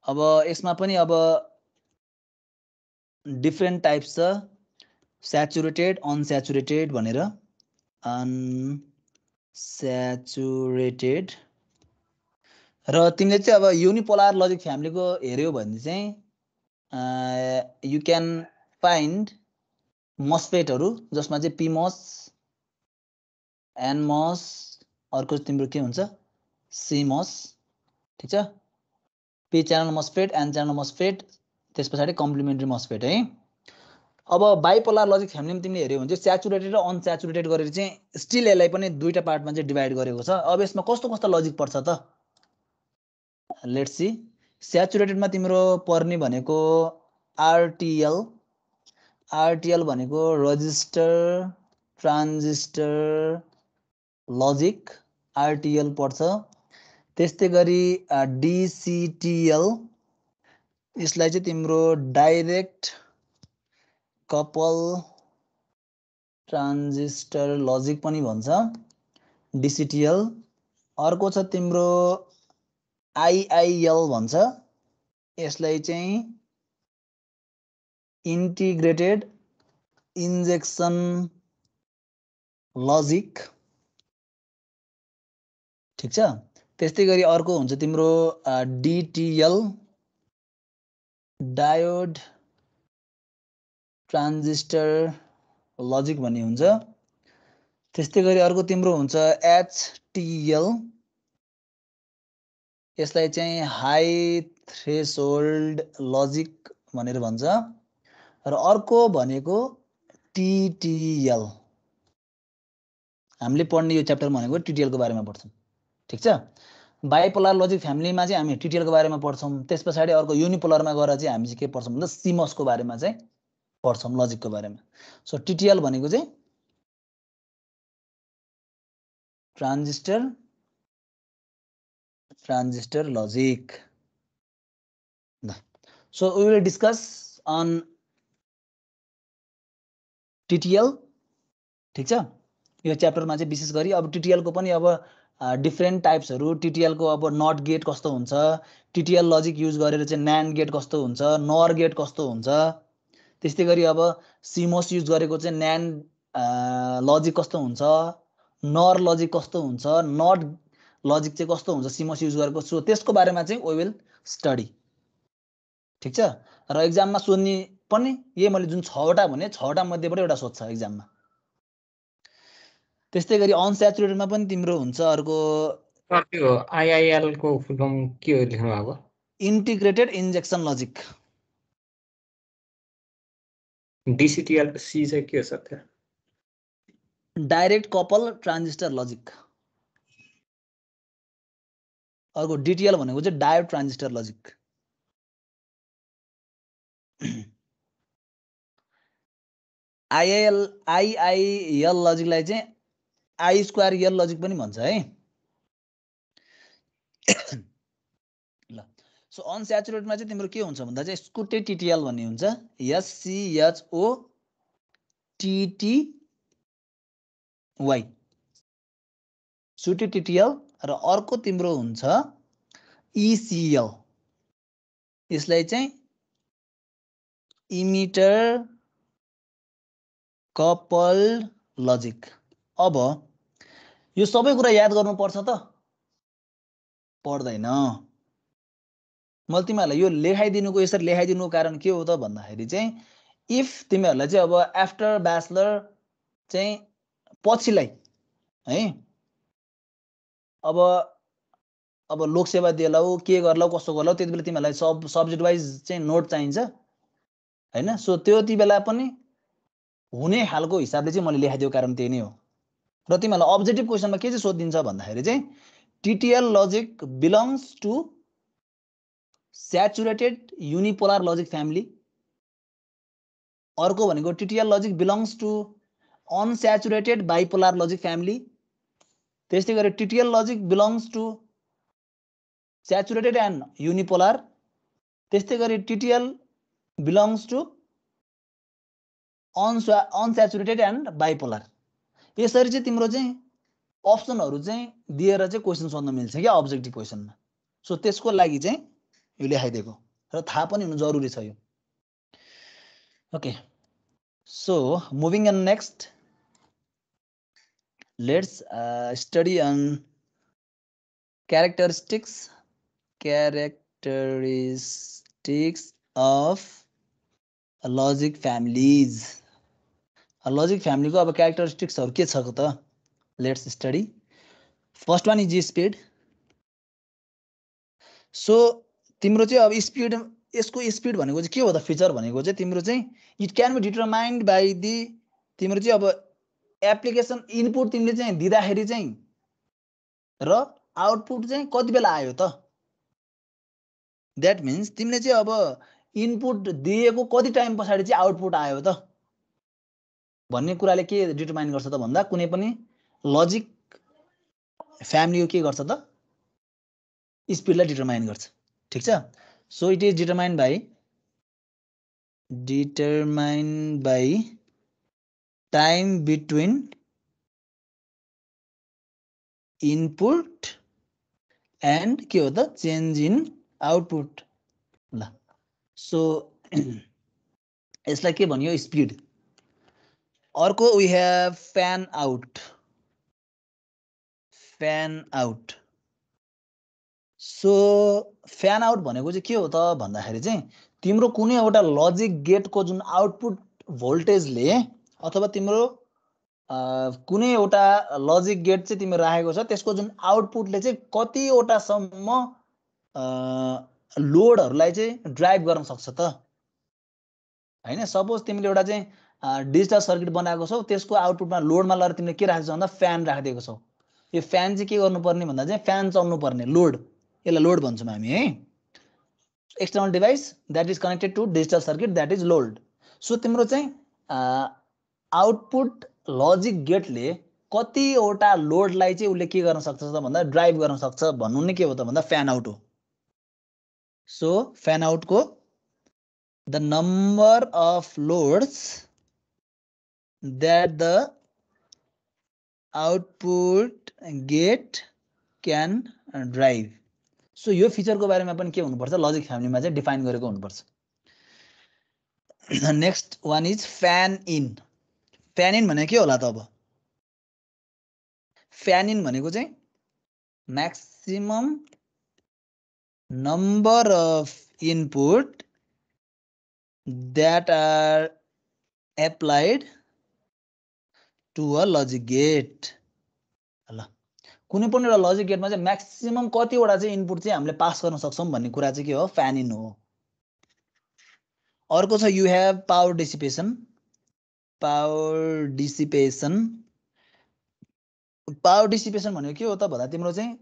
अब यसमा पनि अब डिफरेन्ट टाइप्स छ स्याचुरेटेड अनस्याचुरेटेड भनेर अनस्याचुरेटेड र तिमीले चाहिँ अब युनिपोलर लजिक फ्यामिलीको हेर्यौ भने चाहिँ you can find MOSFETहरु जसमा चाहिँ PMOS NMOS अर्को तिम्रो के हुन्छ CMOS ठीक छ P channel MOSFET N channel MOSFET त्यसपछि कम्प्लिमेन्टरी MOSFET है अब बाइपोलर लजिक फ्यामिलीमा तिमीले हेर्यौ भने चाहिँ स्याचुरेटेड र अनस्याचुरेटेड गरेर चाहिँ स्टिल यसलाई पनि दुईटा पार्टमा चाहिँ डिभाइड गरेको छ अब यसमा कस्तो कस्तो लजिक पर्छ त लेट्स सी स्याचुरेटेडमा तिम्रो पर्ने भनेको आरटीएल भनेको रजिस्टर ट्रान्जिस्टर लजिक आरटीएल पर्छ त्यस्तै गरी डीसीटीएल यसलाई चाहिँ तिम्रो डाइरेक्ट कपल ट्रान्जिस्टर लजिक पनि भन्छ डीसीटीएल अर्को छ तिम्रो आईआईएल भन्छ यसलाई चाहिँ इन्टिग्रेटेड इन्जेक्सन लजिक ठीक छ त्यस्तै गरी अर्को हुन्छ तिम्रो डीटीएल डायोड ट्रान्जिस्टर लजिक भन्ने हुन्छ त्यस्तै गरी अर्को तिम्रो हुन्छ एचटीएल यसलाई चाहिँ हाई थ्रेशोल्ड लजिक भनेर भन्छ र अर्को भनेको टीटीएल हामीले पढ्ने यो च्याप्टरमा भनेको टिटिएल को बारेमा पढ्छौँ ठीक छ बाइपोलर लजिक फ्यामिलीमा चाहिँ हामी टिटिएल को बारेमा पढ्छौँ त्यसपछि अर्को युनिपोलरमा गएर चाहिँ हामी चाहिँ के पढ्छौँ भन्दा सिमस को बारेमा चाहिँ पढ्छौँ लजिक को बारेमा सो टिटिएल भनेको चाहिँ transistor logic so we will discuss on TTL ठीक छ यो च्याप्टरमा चाहिँ विशेष गरी अब TTL को पनि अब डिफरेन्ट टाइप्सहरु TTL को अब नट गेट कस्तो हुन्छ TTL लजिक युज गरेर चाहिँ NAND गेट कस्तो हुन्छ NOR गेट कस्तो हुन्छ त्यस्तै गरी अब CMOS युज गरेको चाहिँ NAND लजिक कस्तो हुन्छ NOR लजिक कस्तो हुन्छ नट लजिक चाहिँ कस्तो हुन्छ CMOS युज गरेको सो त्यसको बारेमा चाहिँ we will study ठीक छ र एक्जाममा सोध्ने पनि यही मैले जुन 6 वटा भने 6 वटा मध्येबाट एउटा सोध्छ एक्जाममा त्यस्तै गरी अनस्याचुरेटेडमा पनि तिम्रो हुन्छ अर्को त्यो आईआईएल को फुल फर्म के हो लेख्नु भएको इन्टिग्रेटेड इन्जेक्सन लजिक डीसीटीएल सी चाहिँ के हो सर त्यो डाइरेक्ट कपल ट्रान्जिस्टर लजिक अर्को डीटीएल भनेको चाहिँ डायोड ट्रान्जिस्टर लजिक आईआईएल लजिकलाई चाहिँ आई स्क्वायर एल लजिक पनि भन्छ है ल सो अनस्याचुरेटेडमा चाहिँ तिम्रो के हुन्छ भन्दा चाहिँ स्कुटे टिटिएल भन्ने हुन्छ एससीएचओ टीटीवाई सुटे टिटिएल र अर्को तिम्रो हुन्छ इसीएल यसलाई चाहिँ इमिटर कपल्ड लजिक अब यो सबै कुरा याद गर्नुपर्छ त पर्दैन मैले तिमीहरूलाई यो लेखाइदिनुको यसरी लेखाइदिनुको कारण के हो त भन्दाखेरि चाहिँ इफ तिमीहरूलाई चाहिँ अब आफ्टर ब्याचलर चाहिँ पछिलाई है अब लोकसेवा दिलाऊ के गर्लाऊ कसो गर्लाऊ त्यति बेला तिमीहरूलाई सब्जेक्ट वाइज चाहिँ नोट चाहिन्छ हैन सो त्यति बेला पनि हुने खालको हिसाबले चाहिँ मैले लेखाइदिएको कारण त्यही नै हो र तिमीहरूलाई अब्जेक्टिभ क्वेशनमा के चाहिँ सोधिन्छ भन्दाखेरि चाहिँ TTL logic belongs to saturated unipolar logic family अर्को भनेको TTL logic belongs to unsaturated bipolar logic family त्यस्तै गरी TTL logic belongs to saturated and unipolar त्यस्तै गरी TTL belongs to unsaturated and bipolar यसरी चाहिँ तिम्रो चाहिँ अप्सनहरु चाहिँ दिएर चाहिँ क्वेशन सोध्न मिल्छ क्या अब्जेक्टिभ क्वेशनमा सो त्यसको लागि चाहिँ यो लेखाइदिएको र थाहा पनि हुनु जरुरी छ यो okay so moving on next let's study on characteristics of logic families logic फ्यामिलीको अब क्यारेक्टरिस्टिक्सहरु के छ त let's study first one is speed so तिम्रो चाहिँ अब स्पीड यसको स्पीड भनेको चाहिँ के हो त फिचर भनेको चाहिँ तिम्रो चाहिँ it can be determined by the तिम्रो चाहिँ अब एप्लिकेसन इनपुट तिमीले चाहिँ दिँदाखेरि चाहिँ र आउटपुट चाहिँ कति बेला आयो त दैट मीन्स तिमीले चाहिँ अब इनपुट दिएको कति टाइम पछाडी चाहिँ आउटपुट आयो त भन्ने कुराले के डिटरमाइन गर्छ त भन्दा कुनै पनि लजिक फ्यामिली के गर्छ त स्पीडलाई डिटरमाइन गर्छ ठीक छ so it is determined by time between input and के हो त चेन्ज इन आउटपुट ल सो यसलाई के भनियो स्पीड अर्को we have fan out so fan out भनेको चाहिँ के हो त भन्दाखेरि चाहिँ तिम्रो कुनै एउटा लजिक गेटको जुन आउटपुट भोल्टेजले अथवा तिम्रो कुनै एउटा लजिक गेट चाहिँ तिम्रो राखेको छ त्यसको जुन आउटपुटले चाहिँ कतिवटा सम्म लोडहरुलाई चाहिँ ड्राइभ गर्न सक्छ त हैन सपोज तिमीले एउटा चाहिँ डिजिटल सर्किट बनाएको छौ त्यसको आउटपुटमा लोडमा लगेर तिमीले के राखेको छौ भन्दा फ्यान राखिदिएको छौ। यो फ्यान चाहिँ के गर्नुपर्ने भन्दा चाहिँ फ्यान चल्नु पर्ने लोड, यसलाई लोड भन्छौँ हामी है। External device that is connected to digital circuit that is load. So तिम्रो चाहिँ आउटपुट लजिक गेटले कतिवटा लोडलाई चाहिँ उसले के गर्न सक्छ त भन्दा ड्राइभ गर्न सक्छ भन्नु नै के हो त भन्दा फ्यान आउट हो। सो फ्यान आउटको the number of loads that the output get can drive. So यो फिचरको बारेमा पनि के हुनुपर्छ लजिक फ्यामिलीमा चाहिँ डिफाइन गरेको हुनुपर्छ। Next one is fan in. Fan in भनेको के होला त अब? फ्यान इन भनेको चाहिँ maximum number of input that are applied to a logic gate. ल कुनै पनि एउटा लजिक गेटमा चाहिँ म्याक्सिमम कतिवटा चाहिँ इनपुट चाहिँ हामीले पास गर्न सक्छौँ भन्ने कुरा चाहिँ के हो? फ्यान इन हो। अर्को छ you have power dissipation. Power dissipation भनेको के हो त भन्दा तिम्रो चाहिँ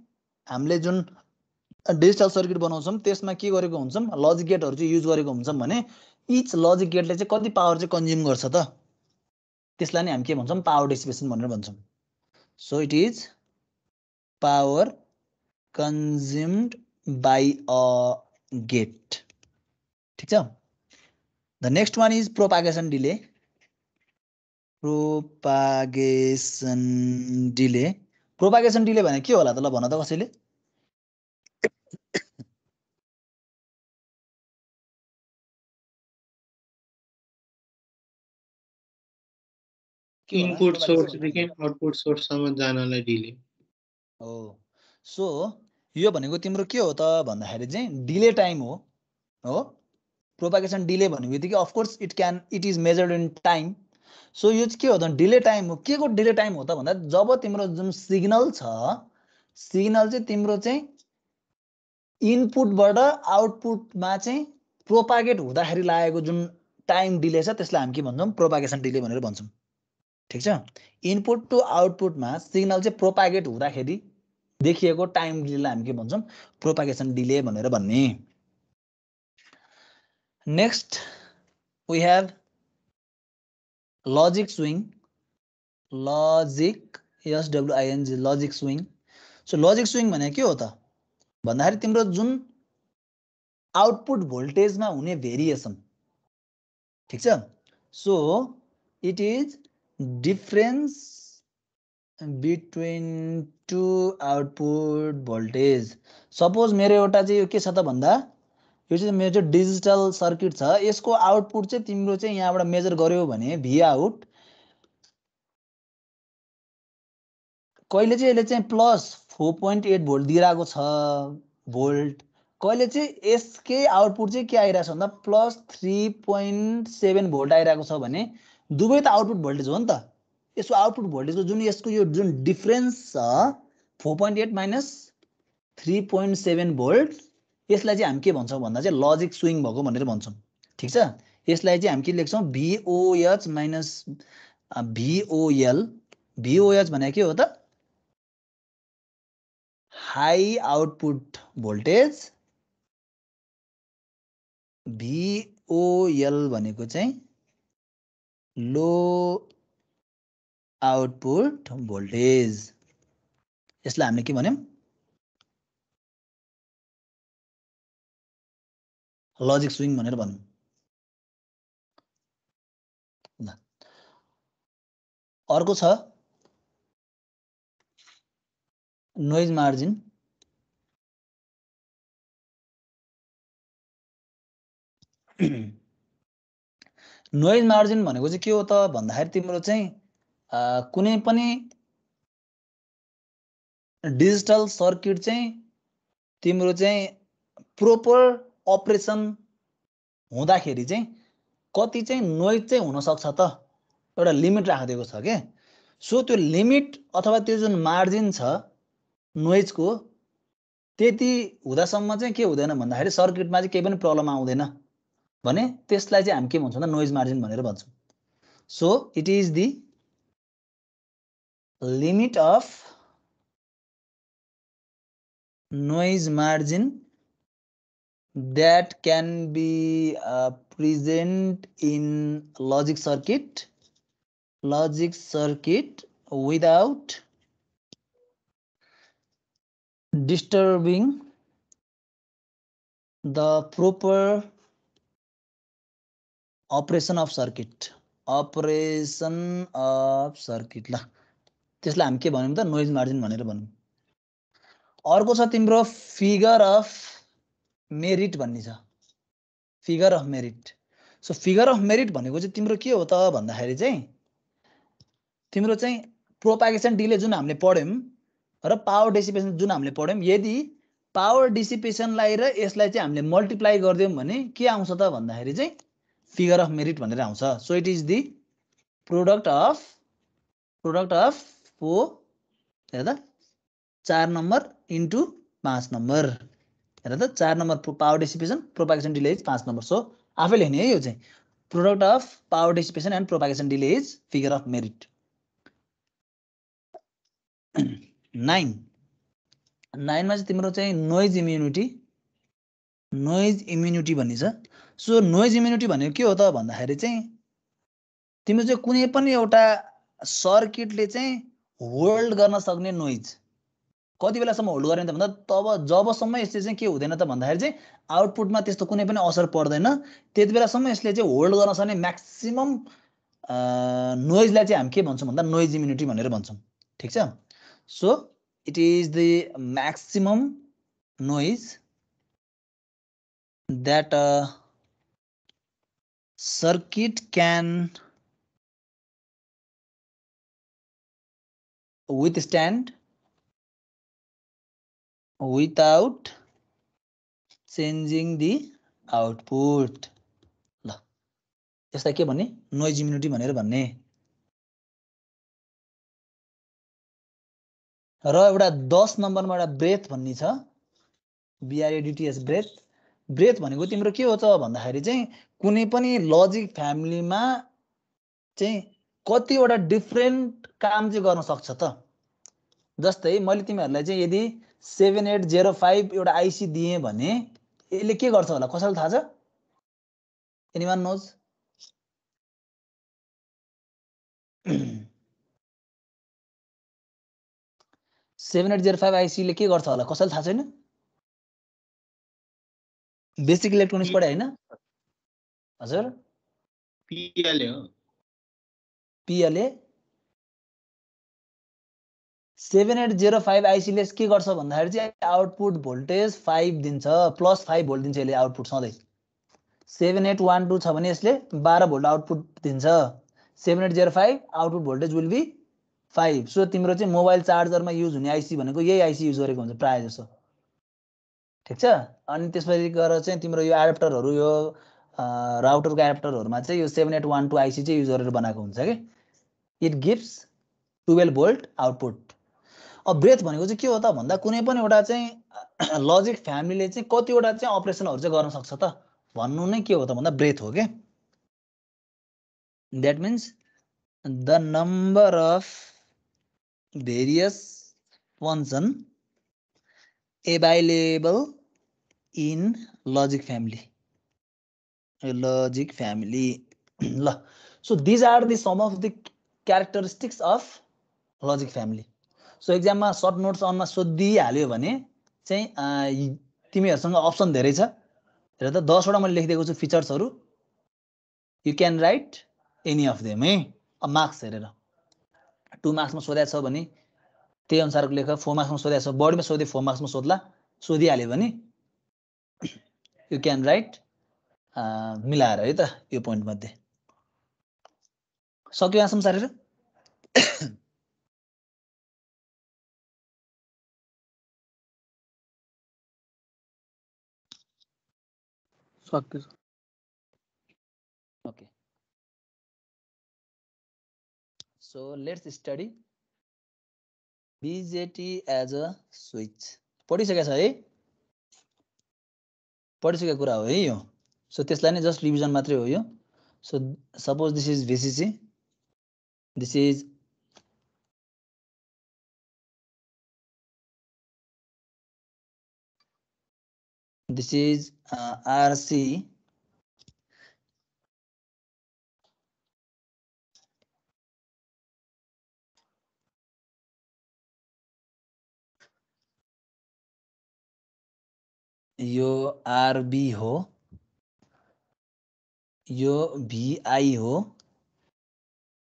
हामीले जुन डिजिटल सर्किट बनाउँछौँ त्यसमा के गरेको हुन्छौँ लजिक गेटहरू चाहिँ युज गरेको हुन्छौँ भने इच लजिक गेटले चाहिँ कति पावर चाहिँ कन्ज्युम गर्छ त त्यसलाई नै हामी के भन्छौँ पावर डिसिपेसन भनेर भन्छौँ। So it is power consumed by a gate. ठिक छ। The next one is propagation delay. Propagation delay भने के होला त ल भन त कसैले? इनपुट सोर्सदेखि आउटपुट सोर्ससम्म जानलाई डिले हो। सो यो भनेको तिम्रो के हो त भन्दाखेरि चाहिँ डिले टाइम हो। प्रोपागेसन डिले भनेको बित्तिकै of course it is measured in time. So यो चाहिँ के हो त डिले टाइम हो। के को डिले टाइम हो त भन्दा जब तिम्रो जुन सिग्नल छ सिग्नल चाहिँ तिम्रो चाहिँ इनपुटबाट आउटपुटमा चाहिँ प्रोपागेट हुँदाखेरि लागेको जुन टाइम डिले छ त्यसलाई हामी के भन्छौँ प्रोपागेसन डिले भनेर भन्छौँ। ठिक छ। इनपुट टु आउटपुटमा सिग्नल चाहिँ प्रोपागेट हुँदाखेरि देखिएको टाइम डिलेलाई हामी के भन्छौँ प्रोपागेसन डिले भनेर भन्ने। Next we have logic swing. Logic SWING logic swing. So logic swing भने के हो त भन्दाखेरि तिम्रो जुन आउटपुट भोल्टेजमा हुने भेरिएसन। ठिक छ। So it is difference between two output voltage. Suppose मेरो एउटा चाहिँ यो के छ त भन्दा यो चाहिँ मेरो चाहिँ डिजिटल सर्किट छ यसको आउटपुट चाहिँ तिम्रो चाहिँ यहाँबाट मेजर गर्यो भने भी आउट कहिले चाहिँ यसले चाहिँ +4.8 भोल्ट दिइरहेको छ भोल्ट, कहिले चाहिँ यसकै आउटपुट चाहिँ के आइरहेको छ भन्दा +3.7 भोल्ट आइरहेको छ भने दुवै त आउटपुट भोल्टेज हो नि त। यसको आउटपुट भोल्टेजको जुन यसको यो जुन डिफरेन्स छ 4.8 माइनस 3.7 भोल्ट यसलाई चाहिँ हामी के भन्छौँ भन्दा चाहिँ लजिक स्विङ भएको भनेर भन्छौँ। ठिक छ। यसलाई चाहिँ हामी के लेख्छौँ VOH माइनस VOL। VOH भनेको के हो त हाई आउटपुट भोल्टेज। VOL भनेको चाहिँ लो आउटपुट भोल्टेज। यसलाई हामीले के भन्यौँ लजिक स्विङ भनेर भनौँ। अर्को छ नोइज मार्जिन। नोइज मार्जिन भनेको चाहिँ के हो त भन्दाखेरि तिम्रो चाहिँ कुनै पनि डिजिटल सर्किट चाहिँ तिम्रो चाहिँ प्रोपर अपरेसन हुँदाखेरि चाहिँ कति चाहिँ नोइज चाहिँ हुनसक्छ त एउटा लिमिट राखिदिएको छ के। सो त्यो लिमिट अथवा त्यो जुन मार्जिन छ नोइजको त्यति हुँदासम्म चाहिँ के हुँदैन भन्दाखेरि सर्किटमा चाहिँ केही पनि प्रब्लम आउँदैन भने त्यसलाई चाहिँ हामी के भन्छौँ त नोइज मार्जिन भनेर भन्छौँ। So it is the limit of noise margin that can be present in logic circuit without disturbing the proper operation of circuit ल त्यसलाई हामी के भन्यौं त नोइज मार्जिन भनेर भन्यौं अर्को छ तिम्रो फिगर अफ मेरिट भन्ने छ figure of merit so figure of merit भनेको चाहिँ तिम्रो के हो त भन्दाखेरि चाहिँ तिम्रो चाहिँ प्रोपागेसन डिले जुन हामीले पढ्यौं र पावर डिसिपेसन जुन हामीले पढ्यौं यदि पावर डिसिपेसनलाई र यसलाई चाहिँ हामीले मल्टिप्लाई गर्दियौं भने के आउँछ त भन्दाखेरि चाहिँ फिगर अफ मेरिट भनेर आउँछ so it is the product of 4 हेर त 4 नम्बर इन्टु 5 नम्बर हेर त 4 number power dissipation propagation delay is 5 number so आफै लेख्ने है यो चाहिँ product of power dissipation and propagation delay is figure of merit 9 मा चाहिँ तिम्रो चाहिँ नोइज इम्युनिटी भन्ने छ सो नोइज इम्युनिटी भनेको के हो त भन्दाखेरि चाहिँ तिम्रो चाहिँ कुनै पनि एउटा सर्किटले चाहिँ होल्ड गर्न सक्ने नोइज कति बेलासम्म होल्ड गर्ने त भन्दा तब जबसम्म यसले चाहिँ के हुँदैन त भन्दाखेरि चाहिँ आउटपुटमा त्यस्तो कुनै पनि असर पर्दैन त्यति बेलासम्म यसले चाहिँ होल्ड गर्न सक्ने म्याक्सिमम नोइजलाई चाहिँ हामी के भन्छौँ भन्दा नोइज इम्युनिटी भनेर भन्छौँ ठिक छ so it is the maximum noise that circuit can withstand without changing the output ल यसलाई के भन्ने नोइज इम्युनिटी भनेर भन्ने र एउटा 10 नम्बरमा एउटा ब्रेथ भन्ने छ BRADTS ब्रेथ भनेको तिम्रो के हो त भन्दाखेरि चाहिँ कुनै पनि लजिक फ्यामिलीमा चाहिँ कतिवटा डिफरेन्ट काम चाहिँ गर्न सक्छ त जस्तै मैले तिमीहरूलाई चाहिँ यदि 7805 एउटा आइसी दिएँ भने यसले के गर्छ होला कसैलाई थाहा छ एनीवन नोज 7805 आइसी ले के गर्छ होला कसैलाई थाहा छैन बेसिक इलेक्ट्रोनिक्स पढे हैन हजुर PLA हो PLA 7805 आइसी ले के गर्छ भन्दाखेरि चाहिँ आउटपुट भोल्टेज 5 दिन्छ +5 भोल्ट दिन्छ यसले आउटपुट सधैं 7812 छ भने यसले 12 भोल्ट आउटपुट दिन्छ 7805 output voltage will be 5 so तिम्रो चाहिँ मोबाइल चार्जरमा युज हुने आइसी भनेको यही आइसी युज गरेको हुन्छ प्राय जसो ठीक छ अनि त्यसपछि गएर चाहिँ तिम्रो यो एडाप्टरहरु यो राउटरको एडाप्टरहरुमा चाहिँ यो 7812 आइसी चाहिँ युज गरेर बनाएको हुन्छ के इट गिव्स 12 भोल्ट आउटपुट अब ब्रेथ भनेको चाहिँ के हो त भन्दा कुनै पनि एउटा चाहिँ लजिक फ्यामिलीले चाहिँ कतिवटा चाहिँ अपरेसनहरु चाहिँ गर्न सक्छ त भन्नु नै के हो त भन्दा ब्रेथ हो के that means the number of various function available in logic family so these are the some of the characteristics of logic family so exam मा short notes on मा सोधि हाल्यो भने चाहिँ तिमीहरुसँग अप्सन धेरै छ हेर त 10 वटा मैले लेखिदिएको छु फिचर्सहरु you can write any of them है मार्क्स हेरेर 2 मार्क्समा सोधेको छ भने त्यही अनुसारको लेख 4 मार्क्समा सोधेको छ बढीमा सोधे 4 मार्क्समा सोध्ला सोधिहाल्यो भने यु क्यान राइट मिलाएर है त यो पोइन्ट मध्ये सक्यो आसम सारेर सक्यो okay So let's study BJT as a switch. पढिसकेको छ है पढिसकेको कुरा हो है यो सो त्यसलाई नै जस्ट रिभिजन मात्रै हो यो so suppose this is VCC This is RC यो RB हो, यो VI हो,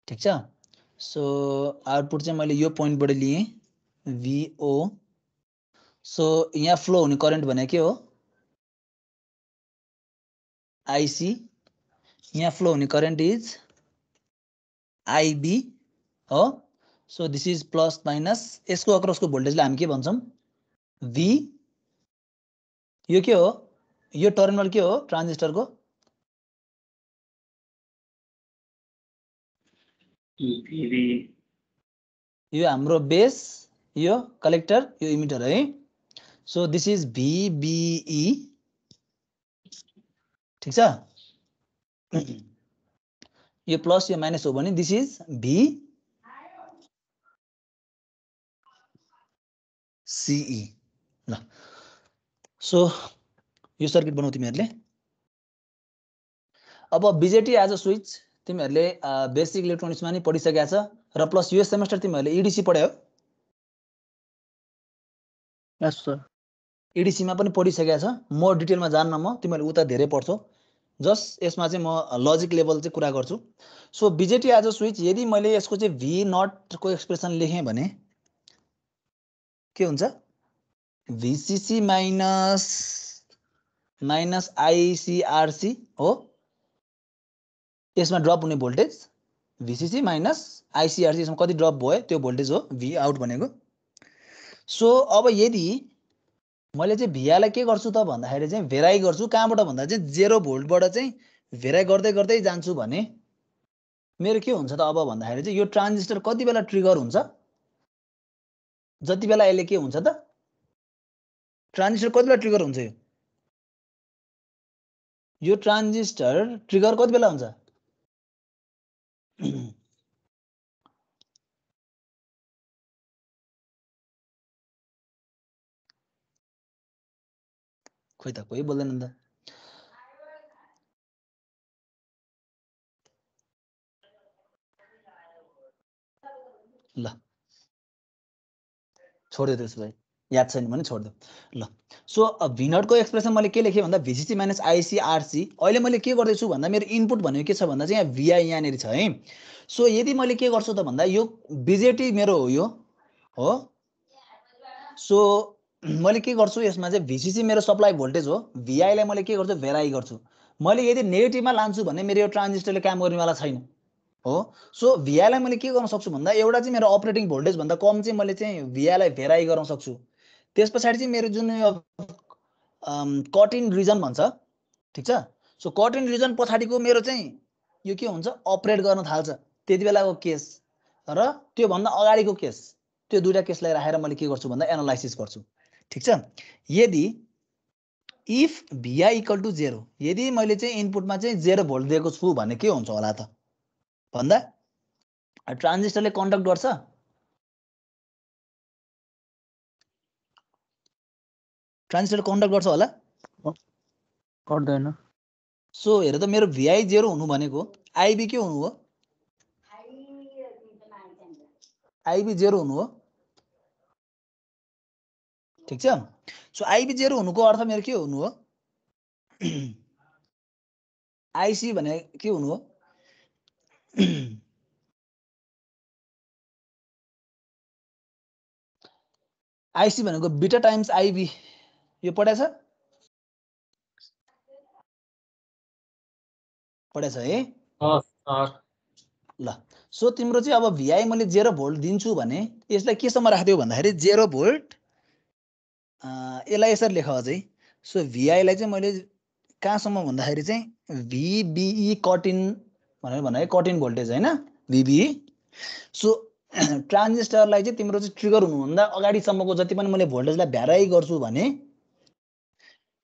ठीक छ। सो आउटपुट चाहिँ मैले यो पोइन्टबाट लिएँ VO। सो यहाँ फ्लो हुने करेन्ट भने के हो IC, यहाँ फ्लो हुने करेन्ट इज IB हो। So this is plus minus, यसको अक्रसको भोल्टेजलाई हामी के भन्छौँ V। यो के हो, यो टर्मिनल के हो ट्रान्जिस्टरको VB, यो हाम्रो बेस, यो कलेक्टर, यो इमिटर है। सो दिस इज VBE, ठीक छ। यो प्लस यो माइनस हो भने दिस इज VCE ल। सो यो सर्किट बनाऊ तिमीहरूले। अब BJT एज अ स्विच तिमीहरूले बेसिक इलेक्ट्रोनिक्समा नि पढिसकेका छ र प्लस यो सेमेस्टर तिमीहरूले EDC पढ्यौ। यस सर। EDC मा पनि पढिसकेका छ, म डिटेलमा जान्न, म तिमीहरूले उता धेरै पढ्छौ, जस्ट यसमा चाहिँ म लजिक लेभल चाहिँ कुरा गर्छु। So BJT as a switch यदि मैले यसको चाहिँ V0 को एक्सप्रेसन लेखेँ भने के हुन्छ VCC माइनस ICRC हो। यसमा ड्रप हुने भोल्टेज VCC माइनस ICRC, यसमा कति ड्रप भयो त्यो भोल्टेज हो V आउट भनेको। सो अब यदि मैले चाहिँ VI लाई के गर्छु त भन्दाखेरि चाहिँ भेराइ गर्छु, कहाँबाट भन्दा चाहिँ 0 भोल्टबाट चाहिँ भेराइ गर्दै गर्दै जान्छु भने मेरो के हुन्छ त अब भन्दाखेरि चाहिँ यो ट्रान्जिस्टर कति बेला ट्रिगर हुन्छ, जति बेला यसले के हुन्छ त ट्रान्जिस्टर कति बेला ट्रिगर हुन्छ, यो ट्रान्जिस्टर ट्रिगर कति बेला हुन्छ खोइ त कोही बोल्दैन नि त। ल छोड्यो त्यसो भए, याद छैन भने छोड्दियो ल। सो V0 को एक्सप्रेसन मैले के लेखेँ भन्दा VCC माइनस ICRC। अहिले मैले के गर्दैछु भन्दा मेरो इनपुट भनेको के छ भन्दा चाहिँ यहाँ VI यहाँनिर छ है। सो यदि मैले के गर्छु त भन्दा यो BJT मेरो हो, यो हो। सो मैले के गर्छु यसमा चाहिँ VCC मेरो सप्लाई भोल्टेज हो, VI लाई मैले के गर्छु भेराइ गर्छु। मैले यदि नेगेटिभमा लान्छु भने मेरो यो ट्रान्जिस्टरले काम गर्नेवाला छैन हो। सो VI लाई मैले के गर्न सक्छु भन्दा एउटा चाहिँ मेरो अपरेटिङ भोल्टेज भन्दा कम चाहिँ मैले चाहिँ VI लाई भेराइ गर्न सक्छु। त्यस पछाडि चाहिँ मेरो जुन यो कट इन रिजन भन्छ, ठीक छ। सो कट इन रिजन पछाडिको मेरो चाहिँ यो के हुन्छ अपरेट गर्न थाल्छ, त्यति बेलाको केस र त्यो भन्दा अगाडिको केस, त्यो दुईटा केसलाई राखेर मैले के गर्छु भन्दा एनालाइसिस गर्छु, ठीक छ। यदि इफ VI इक्वल टु 0, यदि मैले चाहिँ इनपुटमा चाहिँ 0 भोल्ट दिएको छु भने के हुन्छ होला त भन्दा ट्रान्जिस्टरले कन्डक्ट गर्छ, ट्रान्जिस्टरले कन्डक्ट गर्छ होला, गर्दैन। सो हेर त मेरो VI 0 हुनु भनेको IB के हुनु हो, IB 0 हुनु हो, ठीक छ। सो IB 0 हुनुको अर्थ मेरो के हुनु हो IC भने के हुनु हो IC भनेको बिटा टाइम्स IB, यो पढाछ है ल। सो तिम्रो चाहिँ अब VI मैले 0 भोल्ट दिन्छु भने यसलाई केसम्म राख्दियो भन्दाखेरि 0 भोल्ट, यसलाई यसरी लेख अझै। सो VI लाई चाहिँ मैले कहाँसम्म भन्दाखेरि चाहिँ VBE कट इन भनेर भने कट इन भोल्टेज हैन VBE। सो ट्रान्जिस्टरलाई चाहिँ तिम्रो चाहिँ ट्रिगर हुनुभन्दा अगाडिसम्मको जति पनि मैले भोल्टेजलाई भ्याराइ गर्छु भने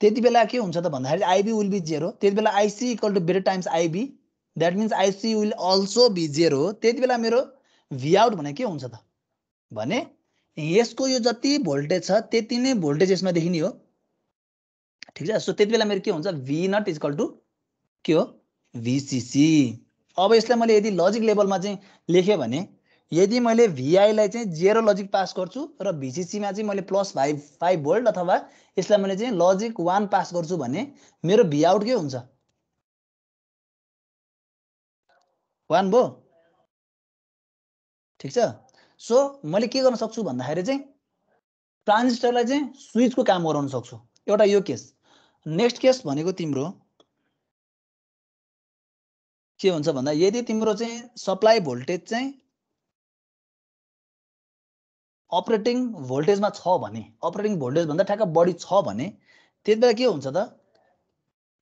त्यति बेला के हुन्छ त भन्दाखेरि IB विल बी 0, त्यति बेला IC इक्वल टु बिटा टाइम्स IB, द्याट मिन्स आइसी विल अल्सो बी 0 त्यति बेला मेरो भी आउट भने के हुन्छ त भने यसको यो जति भोल्टेज छ त्यति नै भोल्टेज यसमा देखिने हो ठिक छ सो त्यति बेला मेरो के हुन्छ भी नट इज इक्वल टु के हो VCC अब यसलाई मैले यदि लजिक लेभलमा चाहिँ लेखेँ भने यदि मैले VI लाई चाहिँ 0 लजिक पास गर्छु र VCC मा चाहिँ मैले +5 भोल्ट अथवा यसलाई मैले चाहिँ लजिक 1 पास गर्छु भने मेरो भी आउट के हुन्छ 1 भयो ठिक छ सो मैले के गर्न सक्छु भन्दाखेरि चाहिँ ट्रान्जिस्टरलाई चाहिँ स्विचको काम गराउन सक्छु एउटा यो केस नेक्स्ट केस भनेको तिम्रो के हुन्छ भन्दा यदि तिम्रो चाहिँ सप्लाई भोल्टेज चाहिँ अपरेटिङ भोल्टेजमा छ भने अपरेटिङ भोल्टेज भन्दा ठ्याक्क बढी छ भने त्यति बेला के हुन्छ त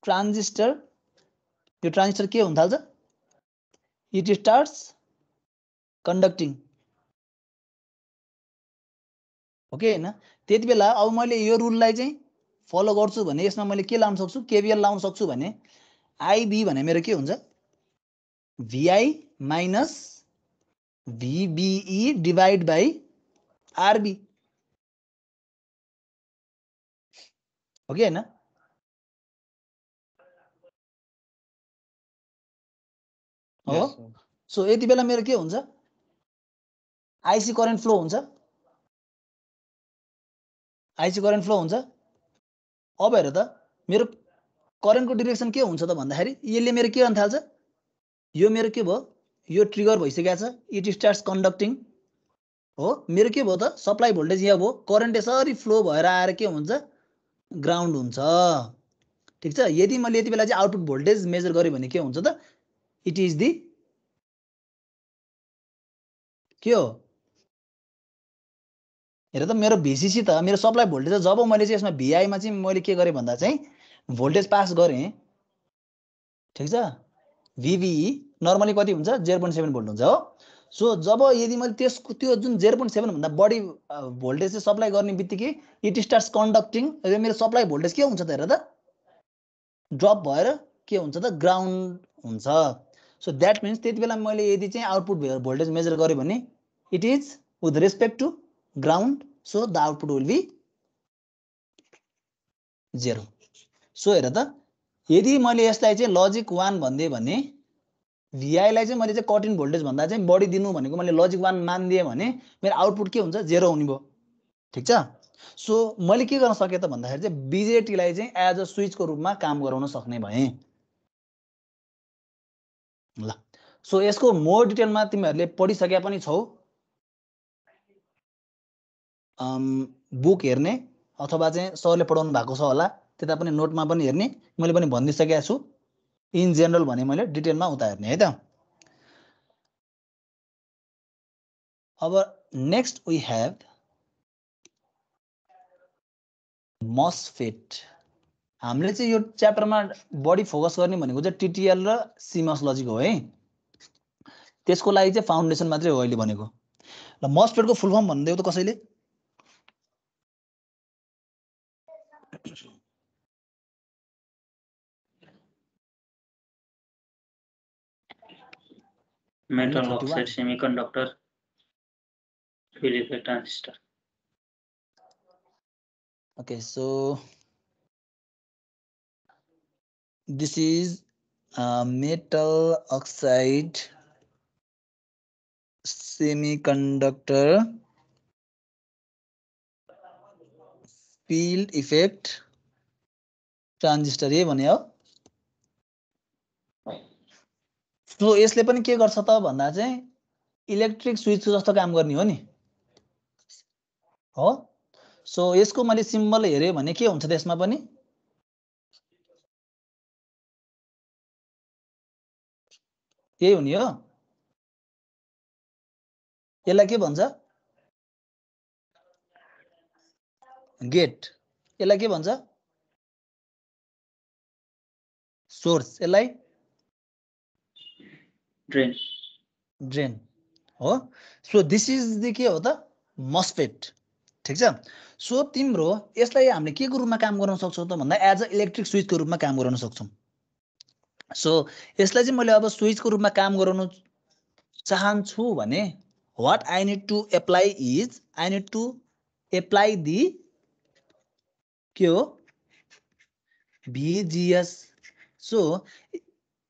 ट्रान्जिस्टर यो ट्रान्जिस्टर के हुन थाल्छ इट स्टार्ट्स कन्डक्टिङ ओके हैन त्यति बेला अब मैले यो रुललाई चाहिँ फलो गर्छु भने यसमा मैले के लाउन सक्छु केवीएल लाउन सक्छु भने आईबी भने मेरो के हुन्छ VI minus VBE divide by RB हो कि हैन हो सो यति बेला मेरो के हुन्छ आईसी करेन्ट फ्लो हुन्छ आईसी करेन्ट फ्लो हुन्छ अब हेर त मेरो करेन्टको डिरेक्सन के हुन्छ त भन्दाखेरि यसले मेरो के गर्न थाल्छ यो मेरो के भयो यो ट्रिगर भइसकेको छ इट स्टार्ट्स कन्डक्टिङ हो मेरो के भयो त सप्लाई भोल्टेज यहाँ भयो करेन्ट यसरी फ्लो भएर आएर के हुन्छ ग्राउन्ड हुन्छ ठीक छ यदि मैले यति बेला चाहिँ आउटपुट भोल्टेज मेजर गरेँ भने के हुन्छ त इट इज दी के हो हेर त मेरो VCC त मेरो सप्लाई भोल्टेज जब मैले चाहिँ यसमा VI मा चाहिँ मैले के गरेँ भन्दा चाहिँ भोल्टेज पास गरेँ ठीक छ VBE नर्मली कति हुन्छ 0.7 भोल्ट हुन्छ हो सो जब यदि मैले त्यसको त्यो जुन 0.7 भन्दा बढी भोल्टेज चाहिँ सप्लाई गर्ने बित्तिकै इट स्टार्ट्स कन्डक्टिङ र मेरो सप्लाई भोल्टेज के हुन्छ त हेर त ड्रप भएर के हुन्छ त ग्राउन्ड हुन्छ सो द्याट मिन्स त्यति बेला मैले यदि चाहिँ आउटपुट भोल्टेज मेजर गरेँ भने it is with respect to ground so the output will be 0 so हेर त यदि मैले यसलाई चाहिँ लजिक 1 भन्दिए भने VI लाई चाहिँ मैले चाहिँ कट इन भोल्टेज भन्दा चाहिँ बढी दिनु भनेको मैले लजिक 1 मानिदिएँ भने मेरो आउटपुट के हुन्छ 0 हुने भयो ठिक छ सो मैले के गर्न सकेँ त भन्दाखेरि चाहिँ BJT लाई चाहिँ एज अ स्विचको रूपमा काम गराउन सक्ने भएँ ल सो यसको मोर डिटेलमा तिमीहरूले पढिसके पनि छौ बुक हेर्ने अथवा चाहिँ सरले पढाउनु भएको छ होला त्यता पनि नोटमा पनि हेर्ने मैले पनि भनिदिसकेको छु इन जनरल भने मैले डिटेलमा उता हेर्ने है त अब नेक्स्ट वी हेभ MOSFET हामीले चाहिँ यो च्याप्टरमा बढी फोकस गर्ने भनेको चाहिँ TTL र CMOS लजिक हो है त्यसको लागि चाहिँ फाउन्डेसन मात्रै हो अहिले भनेको ल MOSFET को फुल फर्म भन्दियौ त कसैले metal oxide semiconductor field effect transistor okay so this is metal oxide semiconductor field effect transistor ये भने हो सो यसले पनि के गर्छ त भन्दा चाहिँ इलेक्ट्रिक स्विच जस्तो काम गर्ने हो नि हो सो यसको मैले सिम्बल हेरे भने के हुन्छ त यसमा पनि यही हुने हो यसलाई के भन्छ गेट यसलाई के भन्छ सोर्स यसलाई ड्रेन हो सो दिस इज द के हो त MOSFET ठीक छ सो तिम्रो यसलाई हामीले के को रूपमा काम गर्न सक्छौ त भन्दा एज अ इलेक्ट्रिक स्विचको रूपमा काम गर्न सक्छौं सो यसलाई चाहिँ मैले अब स्विचको रूपमा काम गराउन चाहन्छु भने what I need to apply is I need to apply the के हो VGS. सो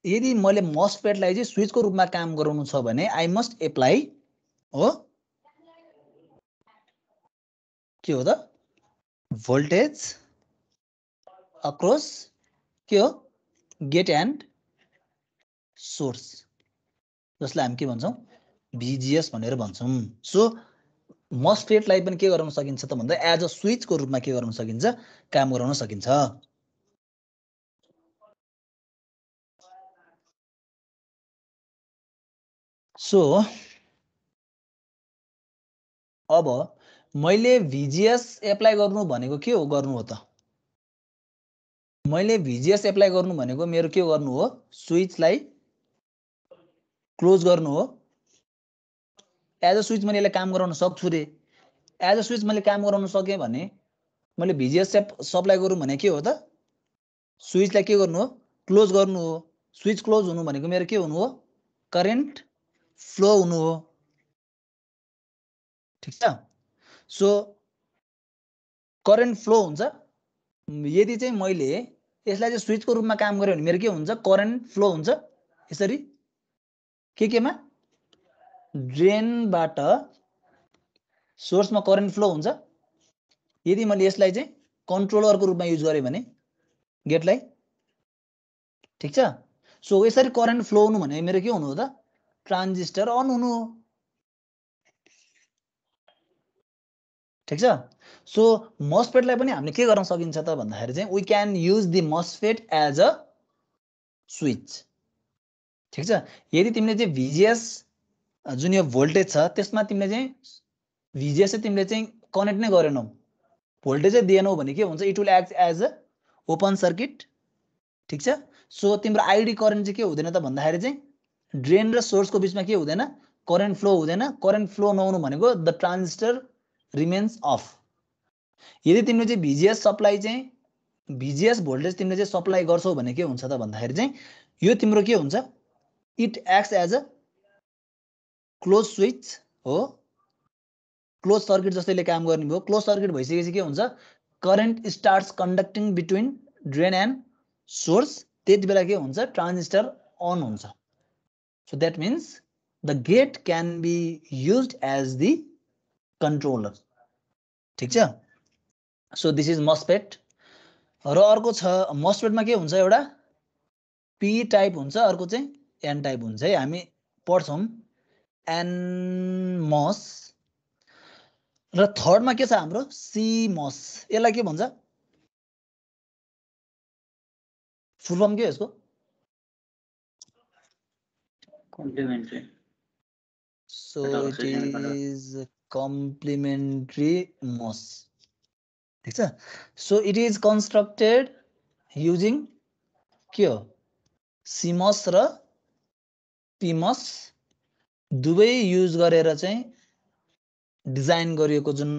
यदि मैले MOSFET लाई चाहिँ स्विचको रूपमा काम गराउनु छ भने I must apply हो के हो त voltage across के हो गेट एन्ड सोर्स, जसलाई हामी के भन्छौँ VGS भनेर भन्छौँ. सो MOSFET-लाई पनि के गराउन सकिन्छ त भन्दा एज अ स्विचको रूपमा के गराउन सकिन्छ काम गराउन सकिन्छ. सो अब मैले VGS एप्लाई गर्नु भनेको के हो गर्नु हो त मैले VGS एप्लाई गर्नु भनेको मेरो के गर्नु हो स्विचलाई क्लोज गर्नु हो. एज अ स्विच मैले यसलाई काम गराउन सक्छु रे. एज अ स्विच मैले काम गराउन सकेँ भने मैले VGS सप्लाई गरौँ भने के हो त स्विचलाई के गर्नु हो क्लोज गर्नु हो. स्विच क्लोज हुनु भनेको मेरो के हुनु हो करेन्ट फ्लो हुनु हो. ठीक छ. सो करेन्ट फ्लो हुन्छ. यदि चाहिँ मैले यसलाई चाहिँ स्विचको रूपमा काम गरे भने मेरो के हुन्छ करेन्ट फ्लो हुन्छ यसरी केमा ड्रेनबाट सोर्समा करेन्ट फ्लो हुन्छ. यदि मैले यसलाई चाहिँ कन्ट्रोलरको रूपमा युज गरेँ भने गेटलाई ठीक छ. सो यसरी करेन्ट फ्लो हुनु भने मेरो के हुनु हो त ट्रान्जिस्टर अन हुनु हो. ठीक छ. सो MOSFET-लाई पनि हामीले के गर्न सकिन्छ त भन्दाखेरि चाहिँ we can use the MOSFET as a switch. ठीक छ. यदि तिमीले चाहिँ VGS जुन यो भोल्टेज छ त्यसमा तिमीले चाहिँ VGS चाहिँ तिमीले चाहिँ कनेक्ट नै गरेनौ भोल्टेजै दिएनौ भने के हुन्छ it will act as a open circuit. ठीक छ. सो तिम्रो आइडी करेन्ट चाहिँ के हुँदैन त भन्दाखेरि चाहिँ ड्रेन र सोर्सको बिचमा के हुँदैन करेन्ट फ्लो हुँदैन. करेन्ट फ्लो नहुनु भनेको द ट्रान्जिस्टर रिमेन्स अफ. यदि तिमीले चाहिँ VGS सप्लाई चाहिँ VGS भोल्टेज तिमीले चाहिँ सप्लाई गर्छौ भने के हुन्छ त भन्दाखेरि चाहिँ यो तिम्रो के हुन्छ it acts as a close switch हो. क्लोज सर्किट जस्तैले काम गर्ने भयो. क्लोज सर्किट भइसकेपछि के हुन्छ current starts conducting between drain and source. त्यति बेला के हुन्छ ट्रान्जिस्टर अन हुन्छ. So that means the gate can be used as the controller. ठीक छ. So this is MOSFET. र अर्को छ MOSFET-मा के हुन्छ एउटा P टाइप हुन्छ अर्को चाहिँ N टाइप हुन्छ है. हामी पढ्छौँ NMOS र थर्डमा के छ हाम्रो CMOS. यसलाई के भन्छ फुल फर्म के हो यसको complementary. So it is complementary MOS. ठीक छ. So it is constructed using के हो CMOS र PMOS दुवै युज गरेर चाहिँ डिजाइन गरिएको जुन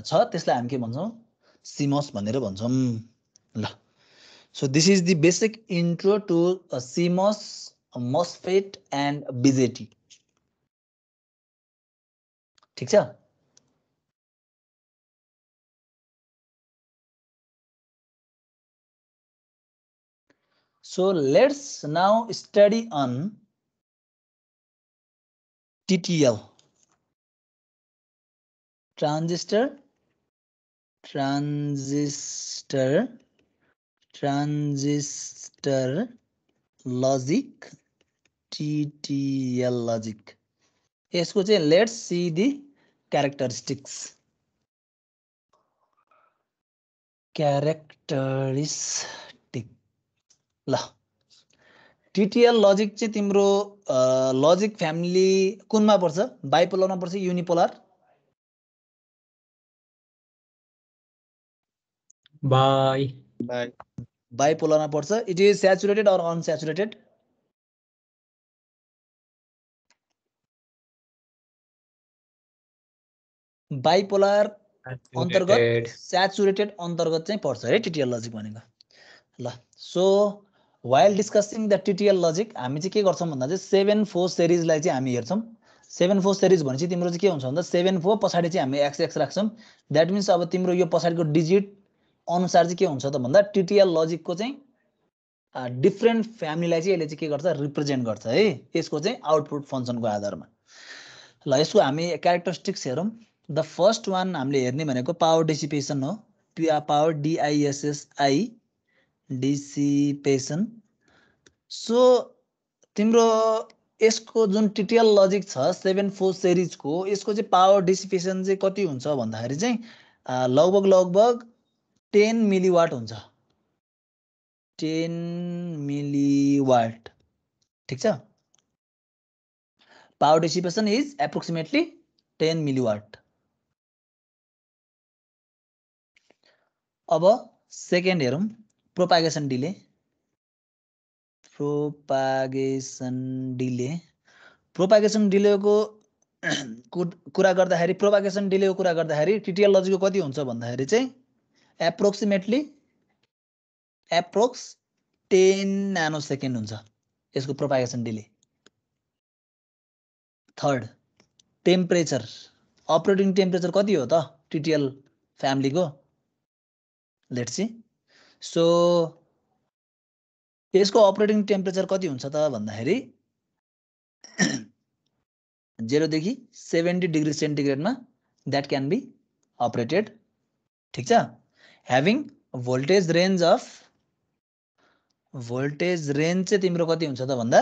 छ त्यसलाई हामी के भन्छौँ CMOS भनेर भन्छौँ. ल so this is the basic intro to CMOS MOSFET and BJT. ठीक छ. So let's now study on TTL. Transistor logic, TTL logic. यसको चाहिँ let's see the characteristics. ल TTL लजिक चाहिँ तिम्रो लजिक फ्यामिली कुनमा पर्छ बाइपोलरमा पर्छ युनिपोलर बाइपोलरमा पर्छ. It is saturated or unsaturated bipolar अन्तर्गत स्याचुरेटेड अन्तर्गत चाहिँ पर्छ है TTL लजिक भनेको. ल so while discussing the TTL logic हामी चाहिँ के गर्छौं भन्दा चाहिँ 7-4 सिरिजलाई चाहिँ हामी हेर्छौं 7-4 सिरिज भनेपछि तिम्रो चाहिँ के हुन्छ भन्दा 7-4 पछाडी चाहिँ हामी x राख्छौं दैट मिन्स अब तिम्रो यो पछाडीको डिजिट अनुसार चाहिँ के हुन्छ त भन्दा TTL लजिक को चाहिँ डिफरेन्ट फ्यामिलीलाई चाहिँ यसले चाहिँ के गर्छ रिप्रेजेन्ट गर्छ है यसको चाहिँ आउटपुट फंक्सनको आधारमा ल यसको हामी क्यारेक्टरिस्टिक्स हेरौं द फर्स्ट वान हामीले हेर्ने भनेको पावर डिसिपेसन हो पावर DISSI डिसिपेसन सो तिम्रो यसको जुन TTL लजिक छ 7-4 सिरिजको यसको चाहिँ पावर डिसिपेसन चाहिँ कति हुन्छ भन्दाखेरि चाहिँ लगभग 10 मिलिवाट हुन्छ 10 मिलिवाट ठीक छ power dissipation is approximately 10 milliwatt अब सेकेन्ड हेरौं प्रोपागेसन डिले प्रोपागेसन डिलेको कुरा गर्दाखेरि प्रोपागेसन डिलेको कुरा गर्दाखेरि TTL लजिकको कति हुन्छ भन्दाखेरि चाहिँ एप्रोक्स 10 नानो सेकेन्ड हुन्छ यसको propagation delay third temperature operating temperature कति हो त TTL फ्यामिलीको लेट्स सी सो यसको अपरेटिङ टेम्परेचर कति हुन्छ त भन्दाखेरि 0 देखि 70 डिग्री सेन्टिग्रेडमा दैट क्यान बी अपरेटेड ठीक छ ह्याभिङ भोल्टेज रेन्ज चाहिँ तिम्रो कति हुन्छ त भन्दा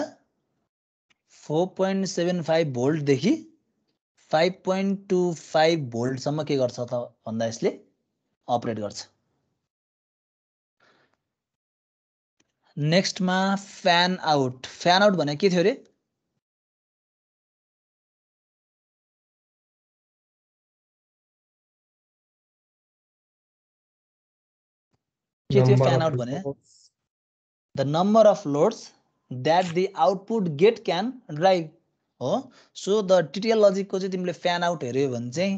4.75 भोल्ट देखि 5.25 भोल्ट सम्म के गर्छ त भन्दा यसले अपरेट गर्छ नेक्स्ट मा फ्यान आउट भने के थियो रे के थियो फ्यान आउट भने the number of loads that the output gate can drive हो सो द TTL लजिक को चाहिँ तिमीले फ्यान आउट हेर्यो भने चाहिँ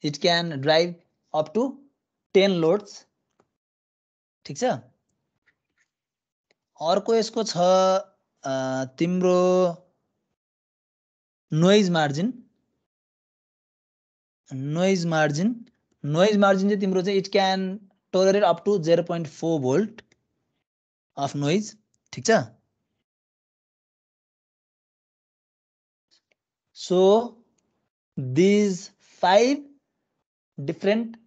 it can drive up to 10 loads ठीक छ अर्को यसको छ तिम्रो नोइज मार्जिन चाहिँ तिम्रो चाहिँ it can tolerate up to 0.4 volt of noise ठीक छ so these 5 different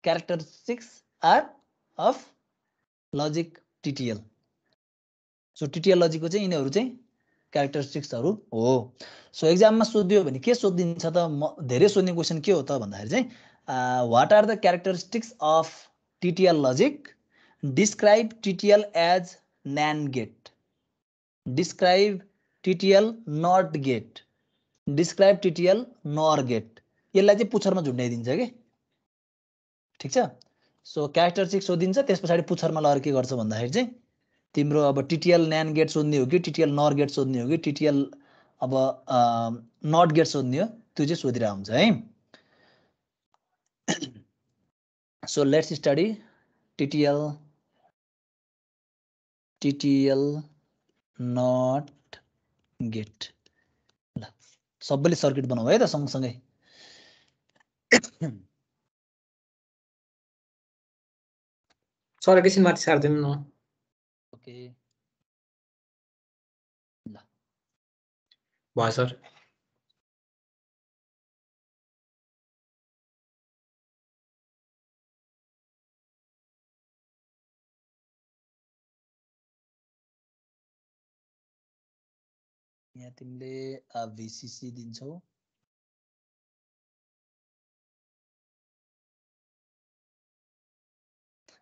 characteristics are of logic TTL so TTL logic को चाहिँ यिनीहरु चाहिँ क्यारेक्टरिस्टिक्सहरु हो सो एक्जाममा सोधियो भने के सोधिन्छ त धेरै सोध्ने क्वेशन के हो त भन्दाखेरि चाहिँ what are the characteristics of TTL logic describe TTL as NAND gate describe TTL not gate describe TTL NOR gate यसलाई चाहिँ पुच्छरमा झुन्डाइदिन्छ के ठीक छ सो क्यारेक्टरिस्टिक्स सोधिन्छ त्यसपछि पुच्छरमा लगाएर के गर्छ भन्दाखेरि चाहिँ तिम्रो अब TTL NAND गेट सोध्ने हो कि TTL NOR गेट सोध्ने हो कि TTL अब नॉट गेट सोध्ने हो त्यो चाहिँ सोधिरा हुन्छ है so let's study TTL not gate ल सबैले सर्किट बनाऊ है त सँगसँगै सर एकैछिन माथि सार्दिनु न ओके ल भयो सर यहाँ तिमीले VCC दिन्छौ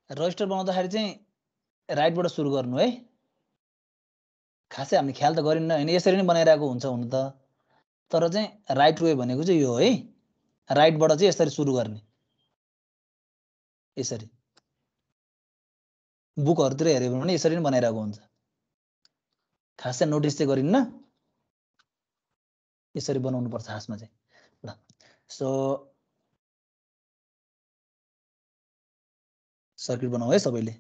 रजिस्टर बनाउँदाखेरि चाहिँ राइटबाट सुरु गर्नु है खासै हामीले ख्याल त गरिन्न हैन यसरी नै बनाइरहेको हुन्छ हुन त तर चाहिँ राइट वे भनेको चाहिँ यो है राइटबाट चाहिँ यसरी सुरु गर्ने यसरी बुकहरुतिर हेर्यो भने यसरी नै बनाइरहेको हुन्छ खासै नोटिस चाहिँ गरिन्न यसरी बनाउनु पर्छ खासमा चाहिँ ल सो सर्किट बनाऊ है सबैले।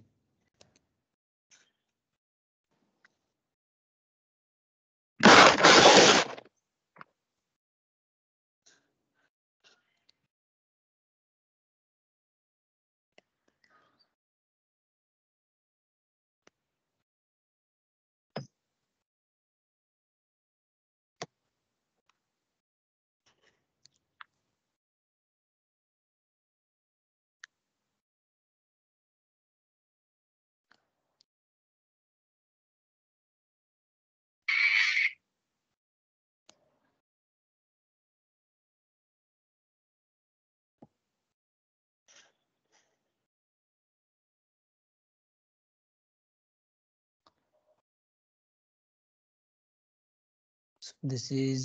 This is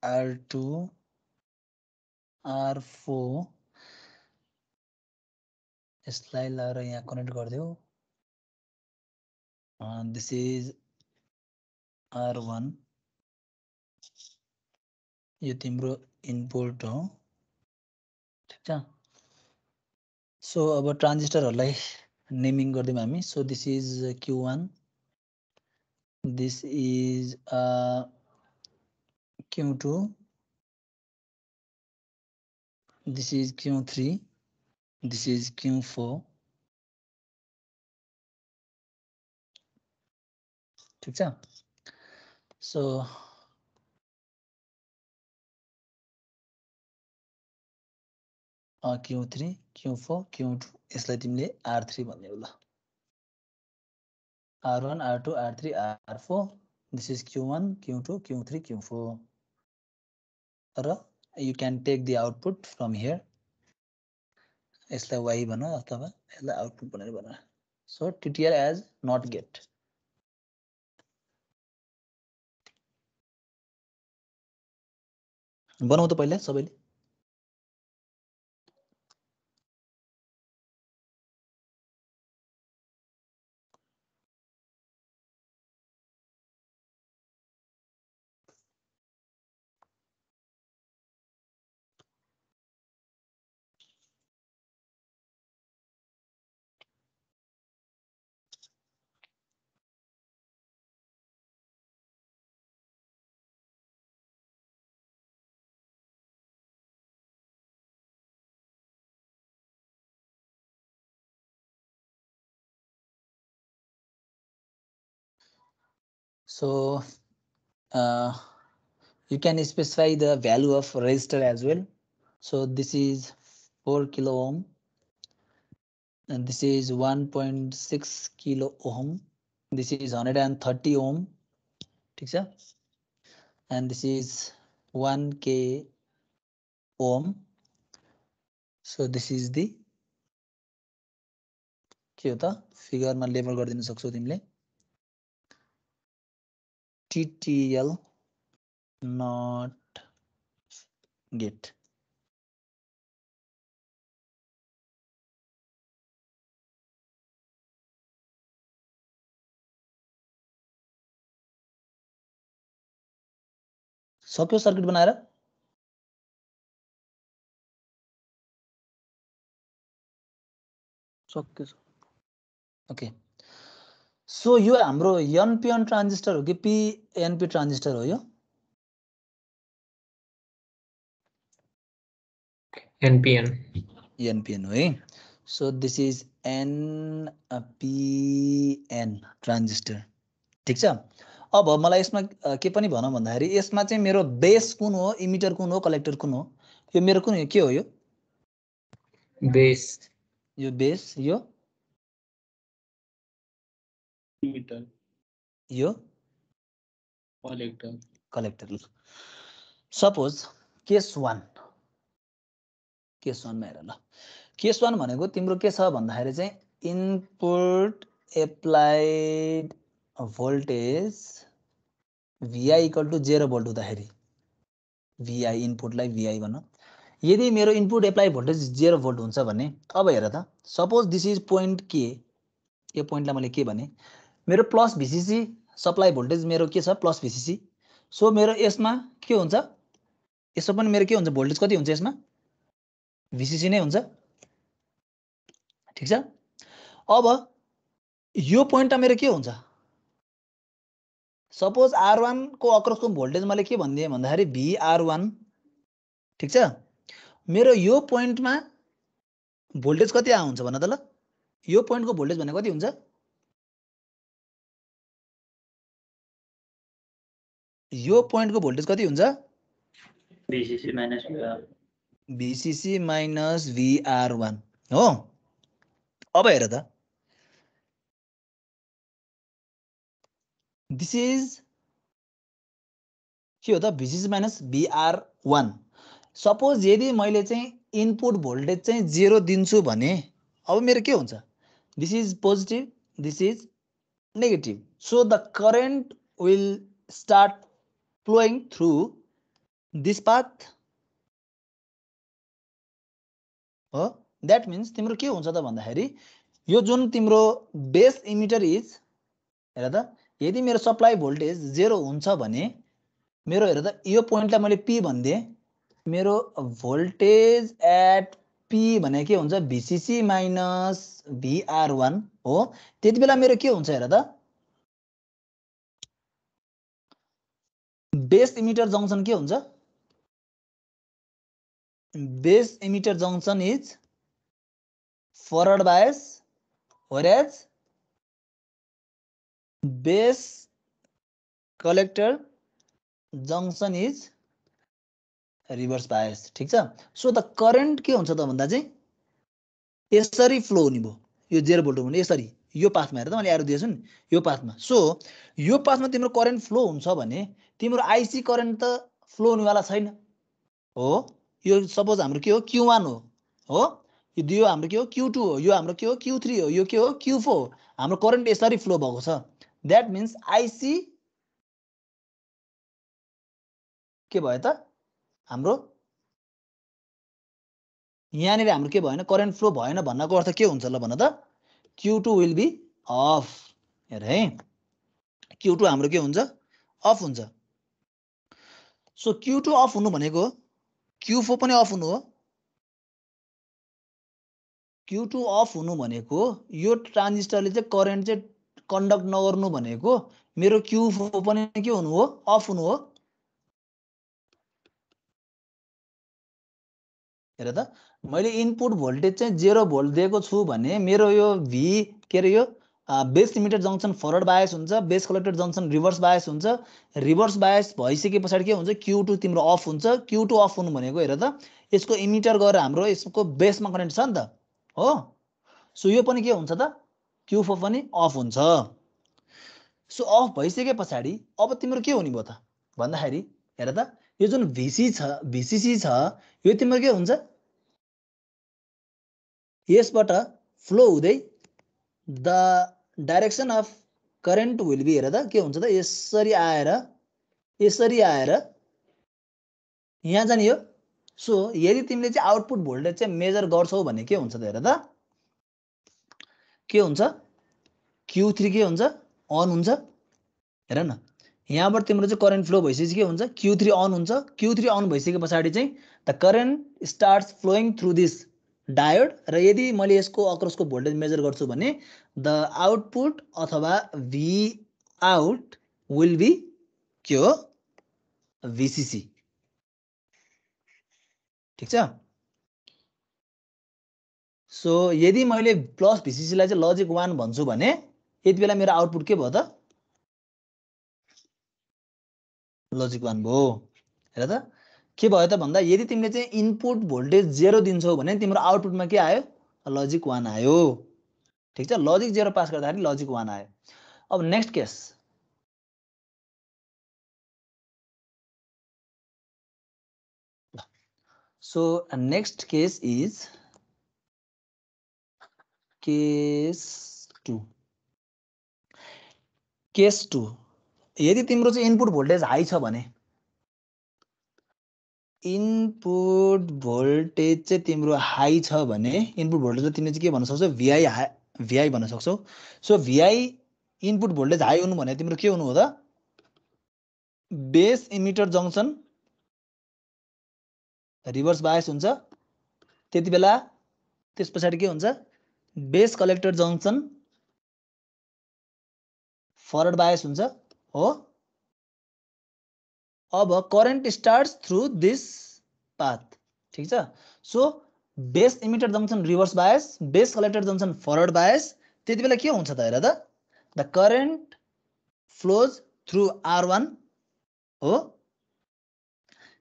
R2, R4. यसलाई लाएर यहाँ कनेक्ट गरिदेऊ। This is R1. यो तिम्रो इनपुट हो, ठीक छ। सो अब ट्रान्जिस्टरहरूलाई नेमिङ गर्दियौँ हामी। So this is Q1, this is Q2, this is Q3, this is Q4, ठीक छ। सो Q3, Q4, Q2 यसलाई तिमीले R3 भन्ने हो ल। R1, R2, R3, R4. This is Q1, Q2, Q3, Q4. र you can take the output from here. यसलाई Y भन अथवा यसलाई आउटपुट भनेर भन। So TTL as not get. बनाऊ त पहिला सबैले। So you can specify the value of resistor as well. So this is 4 kilo ohm and this is 1.6 kilo ohm. This is 130 ohm, ठीक छ। And this is 1k ohm. So this is the के हो त फिगरमा label गरिदिन सक्छौ तिमीले। TTL not get. सक्यो circuit बनाएर? सक्यो। ओके। सो यो हाम्रो NPN ट्रान्जिस्टर हो कि PNP ट्रान्जिस्टर हो यो? NPN. NPN हो है। So this is NPN transistor, ठीक छ। अब मलाई यसमा के पनि भन भन्दाखेरि यसमा चाहिँ मेरो बेस कुन हो, इमिटर कुन हो, कलेक्टर कुन हो? यो मेरो कुन के हो? यो बेस। यो बेस, यो इमिटर, यो कलेक्टर। कलेक्टर। सपोज केस 1 मा हेर ल। केस 1 भनेको तिम्रो के छ भन्दाखेरि चाहिँ input applied voltage VI equal to 0 volt हुँदाखेरि VI इनपुटलाई VI भन। यदि मेरो इनपुट एप्लाई भोल्टेज 0 भोल्ट हुन्छ भने अब हेर त, सपोज दिस इज पोइन्ट के, यो पोइन्टलाई मैले के भने मेरो प्लस VCC सप्लाई भोल्टेज मेरो के छ प्लस VCC। सो मेरो यसमा के हुन्छ, यसमा पनि मेरो के हुन्छ भोल्टेज कति हुन्छ, यसमा VCC नै हुन्छ, ठीक छ। अब यो पोइन्टमा मेरो के हुन्छ, सपोज R1 को अक्रसको भोल्टेज मैले के भनिदिएँ भन्दाखेरि VR1, ठिक छ। मेरो यो पोइन्टमा भोल्टेज कति हुन्छ भन त ल, यो पोइन्टको भोल्टेज भने कति हुन्छ, यो पोइन्टको भोल्टेज कति हुन्छ, VCC minus VR. VCC minus VR1 हो। अब हेर त, दिस इज के हो त, VCC माइनस VR1। सपोज यदि मैले चाहिँ इनपुट भोल्टेज चाहिँ 0 दिन्छु भने अब मेरो के हुन्छ, this is positive, this is negative, so the current will start flowing through this path हो। द्याट मिन्स तिम्रो के हुन्छ त भन्दाखेरि यो जुन तिम्रो बेस इमिटर इज, हेर त, यदि मेरो सप्लाई भोल्टेज 0 हुन्छ भने मेरो हेर त यो पोइन्टलाई मैले P भनिदिएँ, मेरो भोल्टेज एट P भने के हुन्छ VCC माइनस VR1 हो। त्यति बेला मेरो के हुन्छ हेर त, बेस इमिटर जंक्सन के हुन्छ, base emitter junction is forward bias, whereas base collector junction is reverse bias, ठिक छ। सो द करेन्ट के हुन्छ त भन्दा चाहिँ यसरी फ्लो हुने भयो, यो 0 भोल्ट हुने यसरी, यो पाथमा हेर त मैले एरो दिएछु नि, यो पाथमा। सो यो पाथमा तिम्रो करेन्ट फ्लो हुन्छ भने तिम्रो आइसी करेन्ट त फ्लो हुनेवाला छैन हो। यो सपोज हाम्रो के हो Q1 हो, यो दुई हाम्रो के हो Q2 हो, यो हाम्रो के हो Q3 हो, यो के हो Q4 हो। हाम्रो करेन्ट यसरी फ्लो भएको छ। द्याट मिन्स आइसी के भयो त हाम्रो यहाँनिर हाम्रो के भएन, करेन्ट फ्लो भएन भन्नको अर्थ के हुन्छ ल भन त, Q2 विल बी अफ। हेर है, Q2 हाम्रो के हुन्छ, अफ हुन्छ। सो Q2 अफ हुनु भनेको Q4 पनि अफ हुनु हो। Q2 अफ हुनु भनेको यो ट्रान्जिस्टरले चाहिँ करेन्ट चाहिँ कन्डक्ट नगर्नु भनेको मेरो Q4 पनि के हुनु हो, अफ हुनु हो। हेर त, मैले इनपुट भोल्टेज चाहिँ 0 भोल्ट दिएको छु भने मेरो यो V के अरे यो base emitter junction forward bias हुन्छ, base collector junction reverse bias हुन्छ। रिभर्स बायस भइसके पछाडि के हुन्छ, Q2 तिम्रो अफ हुन्छ। Q2 अफ हुनु भनेको हेर त, यसको इमिटर गएर हाम्रो यसको बेसमा कनेक्ट छ नि त हो। सो यो पनि के हुन्छ त, Q4 पनि अफ हुन्छ। सो अफ भइसके पछाडि अब तिम्रो के हुने भयो त भन्दाखेरि हेर त, यो जुन VCC छ यो तिम्रो के हुन्छ, यसबाट फ्लो हुँदै the direction of current will be, हेर त के हुन्छ त, यसरी आएर यहाँ जाने हो। सो यदि तिमीले चाहिँ आउटपुट भोल्टेज चाहिँ मेजर गर्छौ भने के हुन्छ त हेर त, के हुन्छ, Q3 के हुन्छ, अन हुन्छ। हेर न, यहाँबाट तिम्रो चाहिँ करेन्ट फ्लो भइसकेपछि के हुन्छ, Q3 अन हुन्छ। Q3 अन भइसके पछाडि चाहिँ the current starts flowing through this diode, र यदि मैले यसको अक्रसको भोल्टेज मेजर गर्छु भने द आउटपुट अथवा V आउट विल बी के हो, VCC, ठिक छ। सो यदि मैले प्लस VCC लाई चाहिँ लजिक 1 भन्छु भने यति बेला मेरो आउटपुट के भयो त, लजिक 1 भयो। हेर त के भयो त भन्दा यदि तिमीले चाहिँ इनपुट भोल्टेज 0 दिन्छौ भने तिम्रो आउटपुटमा के आयो, लजिक 1 आयो, ठिक छ। लजिक 0 पास गर्दाखेरि लजिक 1 आयो। अब next case, so next case is case 2। Case 2 यदि तिम्रो चाहिँ इनपुट भोल्टेज हाई छ भने, इनपुट भोल्टेज चाहिँ तिम्रो हाई छ भने इनपुट भोल्टेज तिमीले चाहिँ के भन्न सक्छौ, VI भन्न सक्छौ। So VI input voltage high हुनु भने तिम्रो के हुनु हो त, base emitter junction reverse bias हुन्छ। त्यति बेला त्यस पछाडि के हुन्छ, base collector junction forward bias हुन्छ हो। अब current starts through this path, ठीक छ। So base emitter junction reverse bias, base collector junction forward bias, त्यति बेला के हुन्छ त हेर त, the current flows through R1 हो।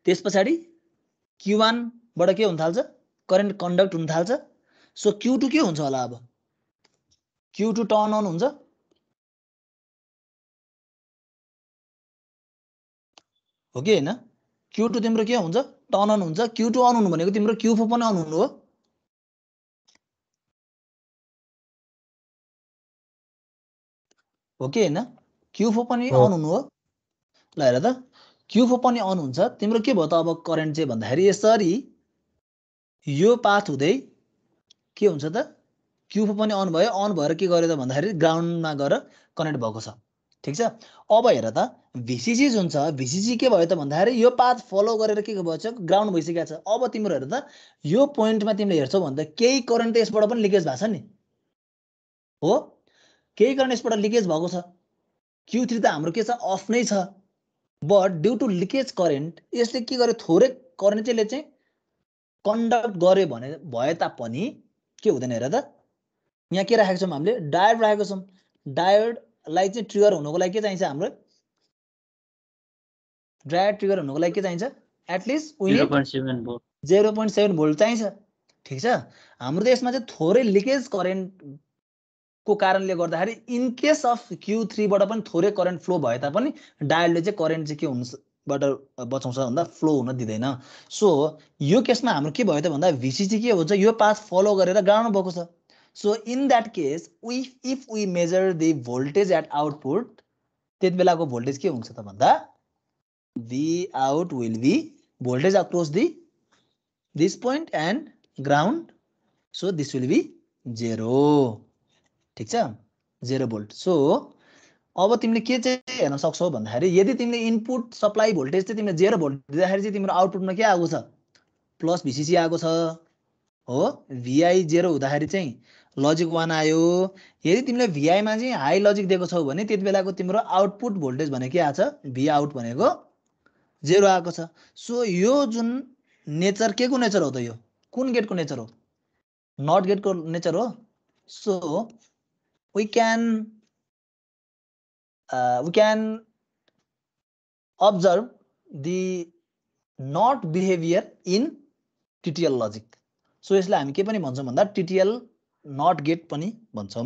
त्यस पछाडि Q1 बाट के हुन थाल्छ, करेन्ट कन्डक्ट हुन थाल्छ। सो Q2 के हुन्छ होला, अब Q2 टर्न अन हुन्छ हो कि हैन। Q2 तिम्रो के हुन्छ, टर्न अन हुन्छ। Q2 अन हुनु भनेको तिम्रो Q4 पनि अन हुनु हो। हो कि हैन, Q4 पनि हो। अन हुनु हो। ल हेर त, Q4 पनि अन हुन्छ, तिम्रो के भयो त अब करेन्ट चाहिँ भन्दाखेरि यसरी यो पाथ हुँदै के हुन्छ त, Q4 पनि अन भयो। अन भएर के गर्यो त भन्दाखेरि ग्राउन्डमा गएर कनेक्ट भएको छ, ठीक छ। अब हेर त VCC जुन छ, VCC के भयो त भन्दाखेरि यो पाथ फलो गरेर के भएछ, ग्राउन्ड भइसकेको छ। अब तिम्रो हेर त यो पोइन्टमा तिमीले हेर्छौ भन्दा केही करेन्ट त यसबाट पनि लिकेज भएको छ नि हो, केही करेन्ट यसबाट लिकेज भएको छ। Q3 त हाम्रो के छ, अफ नै छ। But due to leakage current यसले के गर्यो, थोरै करेन्ट चाहिँ कन्डक्ट गर्यो भने भए तापनि के हुँदैन हेर त, यहाँ के राखेको छौँ हामीले, डायोड राखेको छौँ। डायोडलाई चाहिँ ट्रिगर हुनको लागि के चाहिन्छ, हाम्रो डायोड ट्रिगर हुनको लागि के चाहिन्छ, at least we need 0.7 volt 0.7 volt चाहिन्छ, ठीक छ। हाम्रो देशमा चाहिँ थोरै लिकेज करेन्ट को कारणले गर्दाखेरि इन केस अफ Q3 बाट पनि थोरै करेन्ट फ्लो भए तापनि डायोडले चाहिँ करेन्ट चाहिँ के हुनबाट बचाउँछ भन्दा फ्लो हुन दिँदैन। सो यो केसमा हाम्रो के भयो त भन्दा VCC के हुन्छ, यो पाथ फलो गरेर ग्राउन्ड भएको छ। So in that case if we measure the voltage at output, त्यति बेलाको भोल्टेज के हुन्छ त भन्दा V out will be voltage across this point and ground, so this will be 0, ठीक छ, 0 भोल्ट। सो अब तिमीले के चाहिँ हेर्न सक्छौ भन्दाखेरि यदि तिमीले इनपुट सप्लाई भोल्टेज चाहिँ तिमीले 0 भोल्ट दिँदाखेरि चाहिँ तिम्रो आउटपुटमा के आएको छ, प्लस VCC आएको छ हो। VI 0 हुँदाखेरि चाहिँ लजिक 1 आयो। यदि तिमीले VI मा चाहिँ हाई लजिक दिएको छौ भने त्यति बेलाको तिम्रो आउटपुट भोल्टेज भनेको के आछ, V आउट भनेको 0 आएको छ। सो यो जुन नेचर के को नेचर हो त, यो कुन गेटको नेचर हो, नट गेटको नेचर हो। So we can observe the not behavior in TTL logic. So यसलाई हामी के पनि भन्छौँ भन्दा TTL not gate पनि भन्छौँ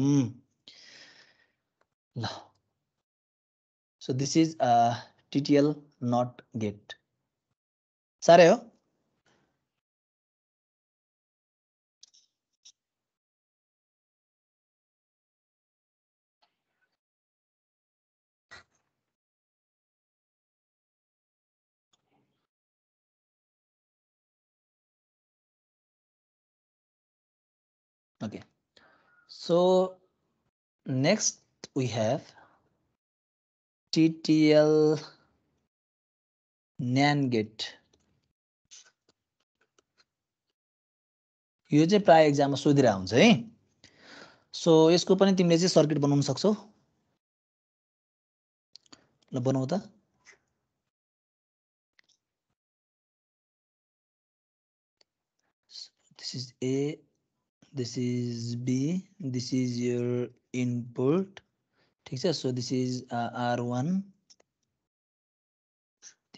ल। So this is TTL not gate, साह्रै हो। Okay, so next we have TTL NAND gate. यो चाहिँ प्राय एक्जाममा सोधिरहेको हुन्छ है। सो यसको पनि तिमीले चाहिँ सर्किट बनाउन सक्छौ। ल बनाऊ त। This is A, this is B, this is your input, ठीक छ। सो दिस इज R1,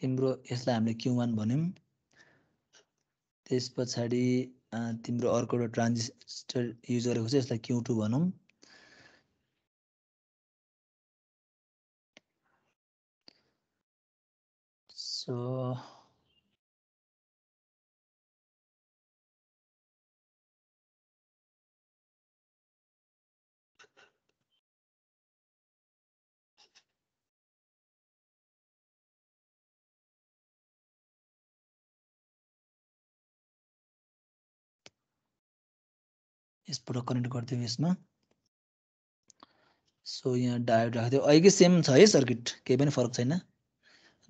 तिम्रो यसलाई हामीले Q1 भन्यौं। त्यस पछाडि तिम्रो अर्को एउटा ट्रान्जिस्टर युज गरेको छ, यसलाई Q2 भनौं। सो यसबाट कनेक्ट गरिदिउँ यसमा। सो यहाँ डायोड राखिदियो, अहिले सेम छ है सर्किट, केही पनि फरक छैन।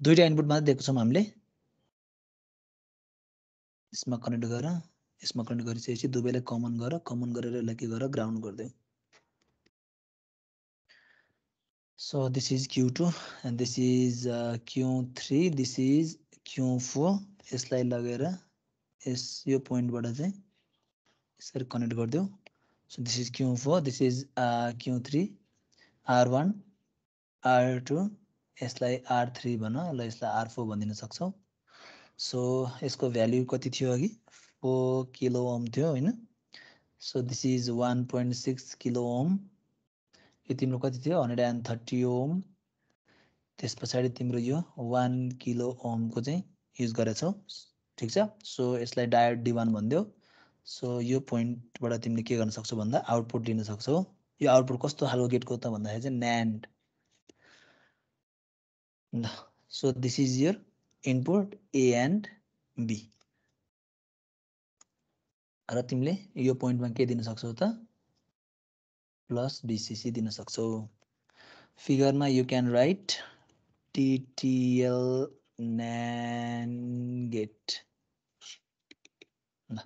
दुईटा इनपुट मात्र दिएको छौँ हामीले, यसमा कनेक्ट गरेर यसमा कनेक्ट गरिसकेपछि दुवैलाई कमन गरेर यसलाई के गरेर ग्राउन्ड गरिदेऊ So this is Q2 and this is Q3, this is Q4 यसलाई लगेर यो पोइन्टबाट चाहिँ यसरी कनेक्ट गरिदेऊ So this is Q4, this is Q3, R1, R2 यसलाई R3 भन ल यसलाई R4 भनिदिन सक्छौ So यसको भ्यालु कति थियो अघि 4 किलो ओम थियो हैन So this is 1.6 kilo ohm यो तिम्रो कति थियो 130 ओम त्यसपछि तिम्रो यो 1 किलो ओम को चाहिँ युज गरेछौ ठीक छ सो यसलाई डायोड D1 भन्दियौ सो यो पोइन्टबाट तिमीले के गर्न सक्छौ भन्दा आउटपुट दिन सक्छौ यो आउटपुट कस्तो खालको गेटको त भन्दाखेरि चाहिँ NAND ल so this is your input A and B र तिमीले यो पोइन्टमा के दिन सक्छौ त प्लस VCC दिन सक्छौ फिगरमा you can write TTL NAND gate ल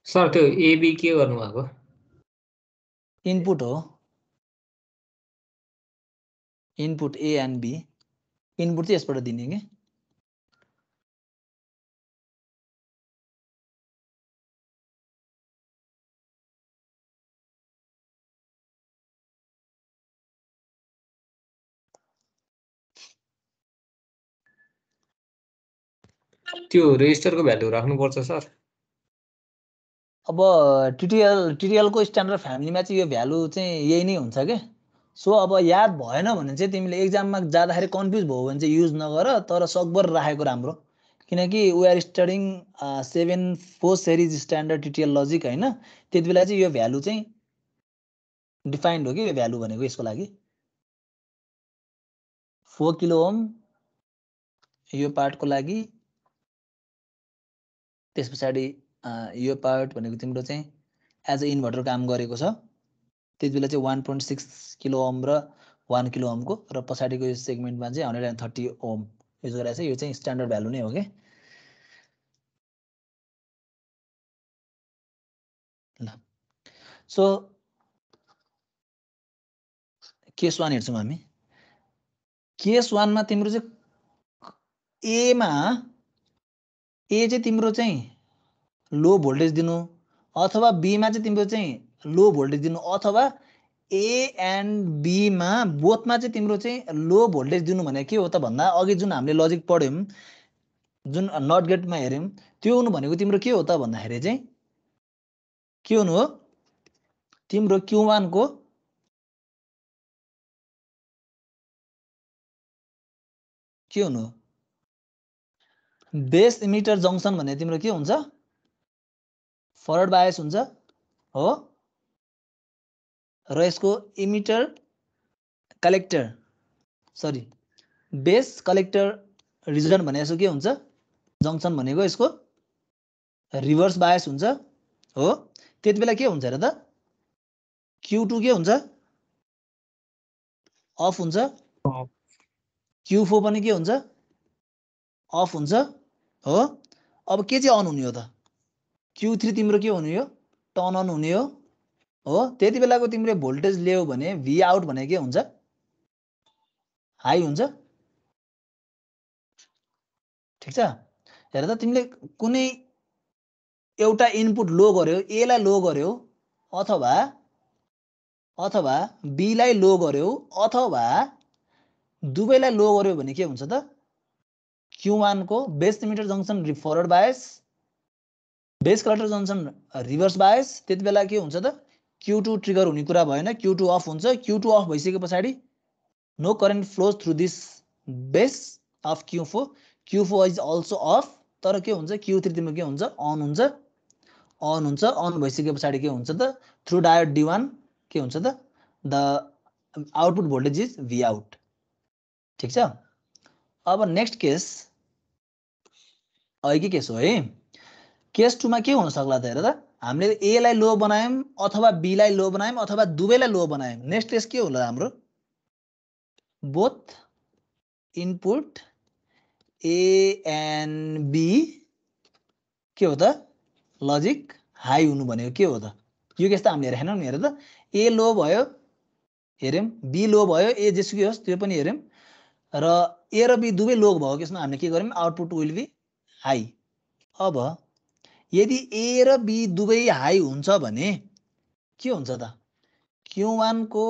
सर त्यो AB के गर्नु भएको इनपुट हो input A and B input चाहिँ यसबाट दिने के त्यो रेजिस्टरको भ्यालु राख्नु पर्छ सर अब TTL को स्ट्यान्डर्ड फ्यामिलीमा चाहिँ यो भ्यालु चाहिँ यही नै हुन्छ के सो अब याद भएन भने चाहिँ तिमीले एक्जाममा जाँदाखेरि कन्फ्युज भयो भने चाहिँ युज नगर तर सकभर राखेको राम्रो किनकि we are studying 7-4 series standard TTL logic हैन त्यति बेला चाहिँ यो भ्यालु चाहिँ डिफाइन्ड हो कि यो भ्यालु भनेको यसको लागि 4 किलो ओम यो पार्टको लागि त्यसपछि यो पार्ट भनेको तिम्रो चाहिँ एज अ इन्भर्टर काम गरेको छ त्यति बेला चाहिँ 1.6 किलो ओम र 1 किलो ओम को र पछाडीको यो सेगमेन्टमा चाहिँ 130 ओम युज गरेको छ यो चाहिँ स्ट्यान्डर्ड भ्यालु नै हो के ल सो केस 1 हेर्छौं हामी केस 1 मा तिम्रो चाहिँ ए मा ए चाहिँ तिम्रो चाहिँ लो भोल्टेज दिनु अथवा बी मा चाहिँ तिम्रो चाहिँ लो भोल्टेज दिनु अथवा ए एन्ड बी मा बोथमा चाहिँ तिम्रो चाहिँ लो भोल्टेज दिनु भने के हो त भन्दा अघि जुन हामीले लजिक पढ्यौं जुन नट गेटमा हेर्यौं त्यो हुनु भनेको तिम्रो के हो त भन्दाखेरि चाहिँ के हुनु हो तिम्रो Q1 को के हुनु बेस इमिटर जंक्सन भने तिम्रो के हुन्छ फरवर्ड बायस हुन्छ हो र यसको emitter collector sorry base collector region भने यसो के हुन्छ जंक्सन भनेको यसको रिभर्स बायस हुन्छ हो त्यति बेला के हुन्छ र त Q2 के हुन्छ अफ हुन्छ Q4 पनि के हुन्छ अफ हुन्छ हो अब के चाहिँ अन हुने हो त Q3 तिम्रो के हुने हो टर्न अन हुने हो त्यति बेलाको तिमीले भोल्टेज ल्यायो भने V आउट भने के हुन्छ हाई हुन्छ ठीक छ हेर त तिमीले कुनै एउटा इनपुट लो गर्यो A लाई लो गर्यो अथवा B लाई लो गर्यो अथवा दुवैलाई लो गर्यो भने के हुन्छ त Q1 को base emitter junction forward bias base collector junction reverse bias त्यति बेला के हुन्छ त Q2 ट्रिगर हुने कुरा भएन Q2 अफ हुन्छ Q2 अफ भइसके पछाडी no current flows through this base of Q4 is also off तर के हुन्छ Q3 तिम्रो के हुन्छ अन भइसके पछाडी के हुन्छ त थ्रु डायोड D1 के हुन्छ त the output voltage is V out ठीक छ अब नेक्स्ट केस अघिकै केस हो है केस 2 मा के हुन सक्ला त हेर त हामीले A लाई लो बनायौं अथवा B लाई लो बनायौं अथवा दुवैलाई लो बनायौं नेक्स्ट केस के होला हाम्रो both input A and B के हो त लजिक हाई हुनु भनेको के हो त यो केस त हामीले हेरेनौँ नि हेर त ए लो भयो हेर्यौँ बी लो भयो ए जेसुकै होस् त्यो पनि हेर्यौँ र ए र बी दुवै लो भएको केसमा हामीले के गर्यौँ आउटपुट विल बी हाई अब यदि ए र बी दुवै हाई हुन्छ भने के हुन्छ त Q1 को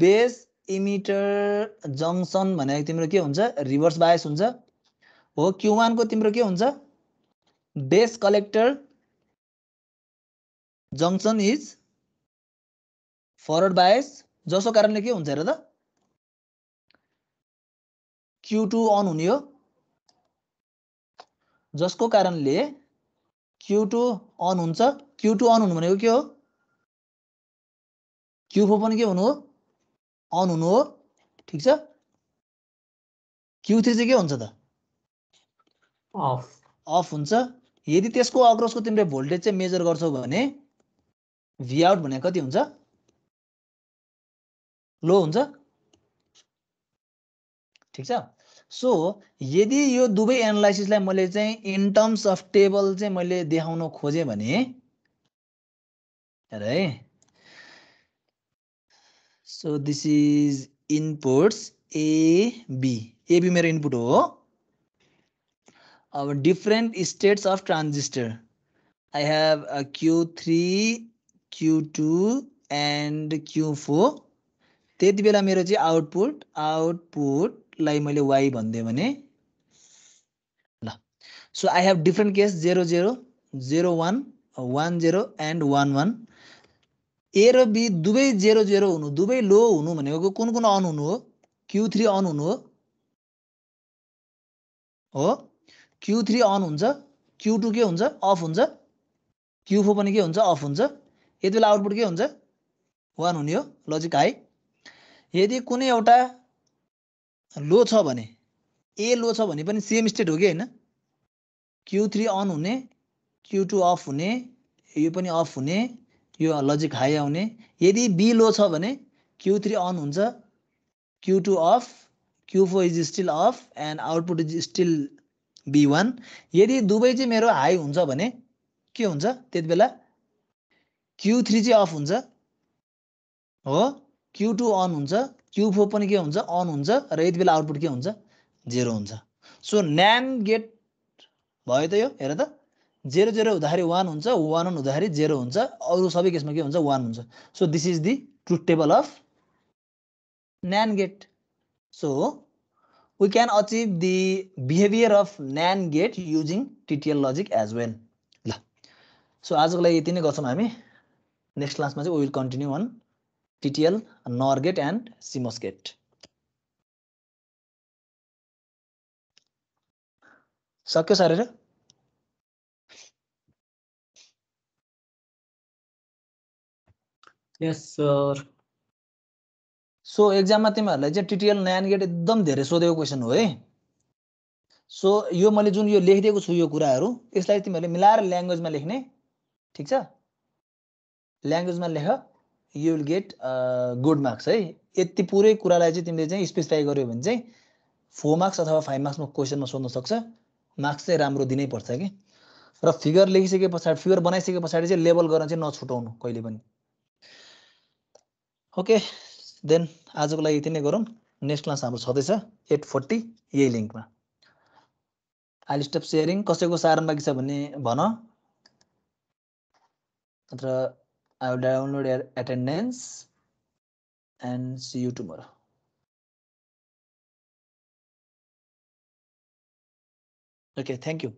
बेस इमिटर जङ्सन भनेको तिम्रो के हुन्छ रिभर्स बायस हुन्छ हो Q1 को तिम्रो के हुन्छ base collector junction is forward bias जसको कारणले के हुन्छ हेर त Q2 अन हुने हो जसको कारणले Q2 अन हुन्छ Q2 अन हुनु भनेको के हो Q4 पनि के हुनु हो अन हुनु हो ठीक छ Q3 चाहिँ के हुन्छ त अफ हुन्छ यदि त्यसको अक्रसको तिमीले भोल्टेज चाहिँ मेजर गर्छौ भने V आउट भनेको कति हुन्छ लो हुन्छ ठीक छ सो यदि यो दुवै एनालाइसिसलाई मैले चाहिँ इन टर्म्स अफ टेबल चाहिँ मैले देखाउन खोजे भने हेर है so this is inputs A B मेरो इनपुट हो अब different states of transistor I have a Q3 Q2 and Q4 त्यति बेला मेरो चाहिँ आउटपुटलाई मैले y भन्दिए भने ल so I have different case 0 0 0 1 1 0 and 1 1 ए र बी दुवै 0 0 हुनु दुवै लो हुनु भनेको कुन कुन अन हुनु हो Q3 अन हुनु हो Q3 अन हुन्छ Q2 के हुन्छ अफ हुन्छ Q4 पनि के हुन्छ अफ हुन्छ यति बेला आउटपुट के हुन्छ 1 हुने हो लजिक हाई यदि कुनै एउटा लो छ भने ए लो छ भने पनि सेम स्टेट हो कि हैन Q3 अन हुने Q2 अफ हुने यो पनि अफ हुने यो लजिक हाई आउने यदि बी लो छ भने Q3 अन हुन्छ Q2 of Q4 is still of and output is still B1 यदि दुवै चाहिँ मेरो हाई हुन्छ भने के हुन्छ त्यति बेला Q3 चाहिँ अफ हुन्छ हो Q2 अन हुन्छ Q4 पनि के हुन्छ अन हुन्छ र यति बेला आउटपुट के हुन्छ 0 हुन्छ सो NAND गेट भयो त यो हेर त 0 0 हुँदाखेरि 1 हुन्छ 1 1 हुँदाखेरि 0 हुन्छ अरु सबै केसमा के हुन्छ 1 हुन्छ so this is the truth table of NAND gate so we can achieve the behavior of NAND gate using TTL logic as well ल सो आजको लागि यति नै गर्छौं हामी नेक्स्ट क्लासमा चाहिँ we will continue on TTL NOR gate and CMOS gate सक्यो सर Yes, sir. सो एक्जाममा तिमीहरुलाई चाहिँ TTL NAND gate एकदम धेरै सोधेको क्वेशन हो है सो यो मैले जुन यो लेखिदिएको छु यो कुराहरु यसलाई तिमीहरुले मिलाएर ल्याङ्ग्वेजमा लेख्ने ठीक छ ल्याङ्ग्वेजमा लेख you will get good marks है यति पुरै कुरालाई चाहिँ तिमीले चाहिँ स्पेसिफाई गर्यो भने चाहिँ 4 मार्क्स अथवा 5 मार्क्समा क्वेशनमा सोध्न सक्छ मार्क्स चाहिँ राम्रो दिनै पर्छ के र फिगर लेखिसके पछाडी फिगर बनाइसके पछाडी चाहिँ लेबल गर्न चाहिँ नछुटाउनु कहिले पनि ओके देन आजको लागि यति नै गरौँ नेक्स्ट क्लास हाम्रो छदैछ 8:40 यही लिंकमा आई विल स्टप शेयरिङ कसैको सारण बाँकी छ भने भन अथवा I will download attendance and see you tomorrow okay thank you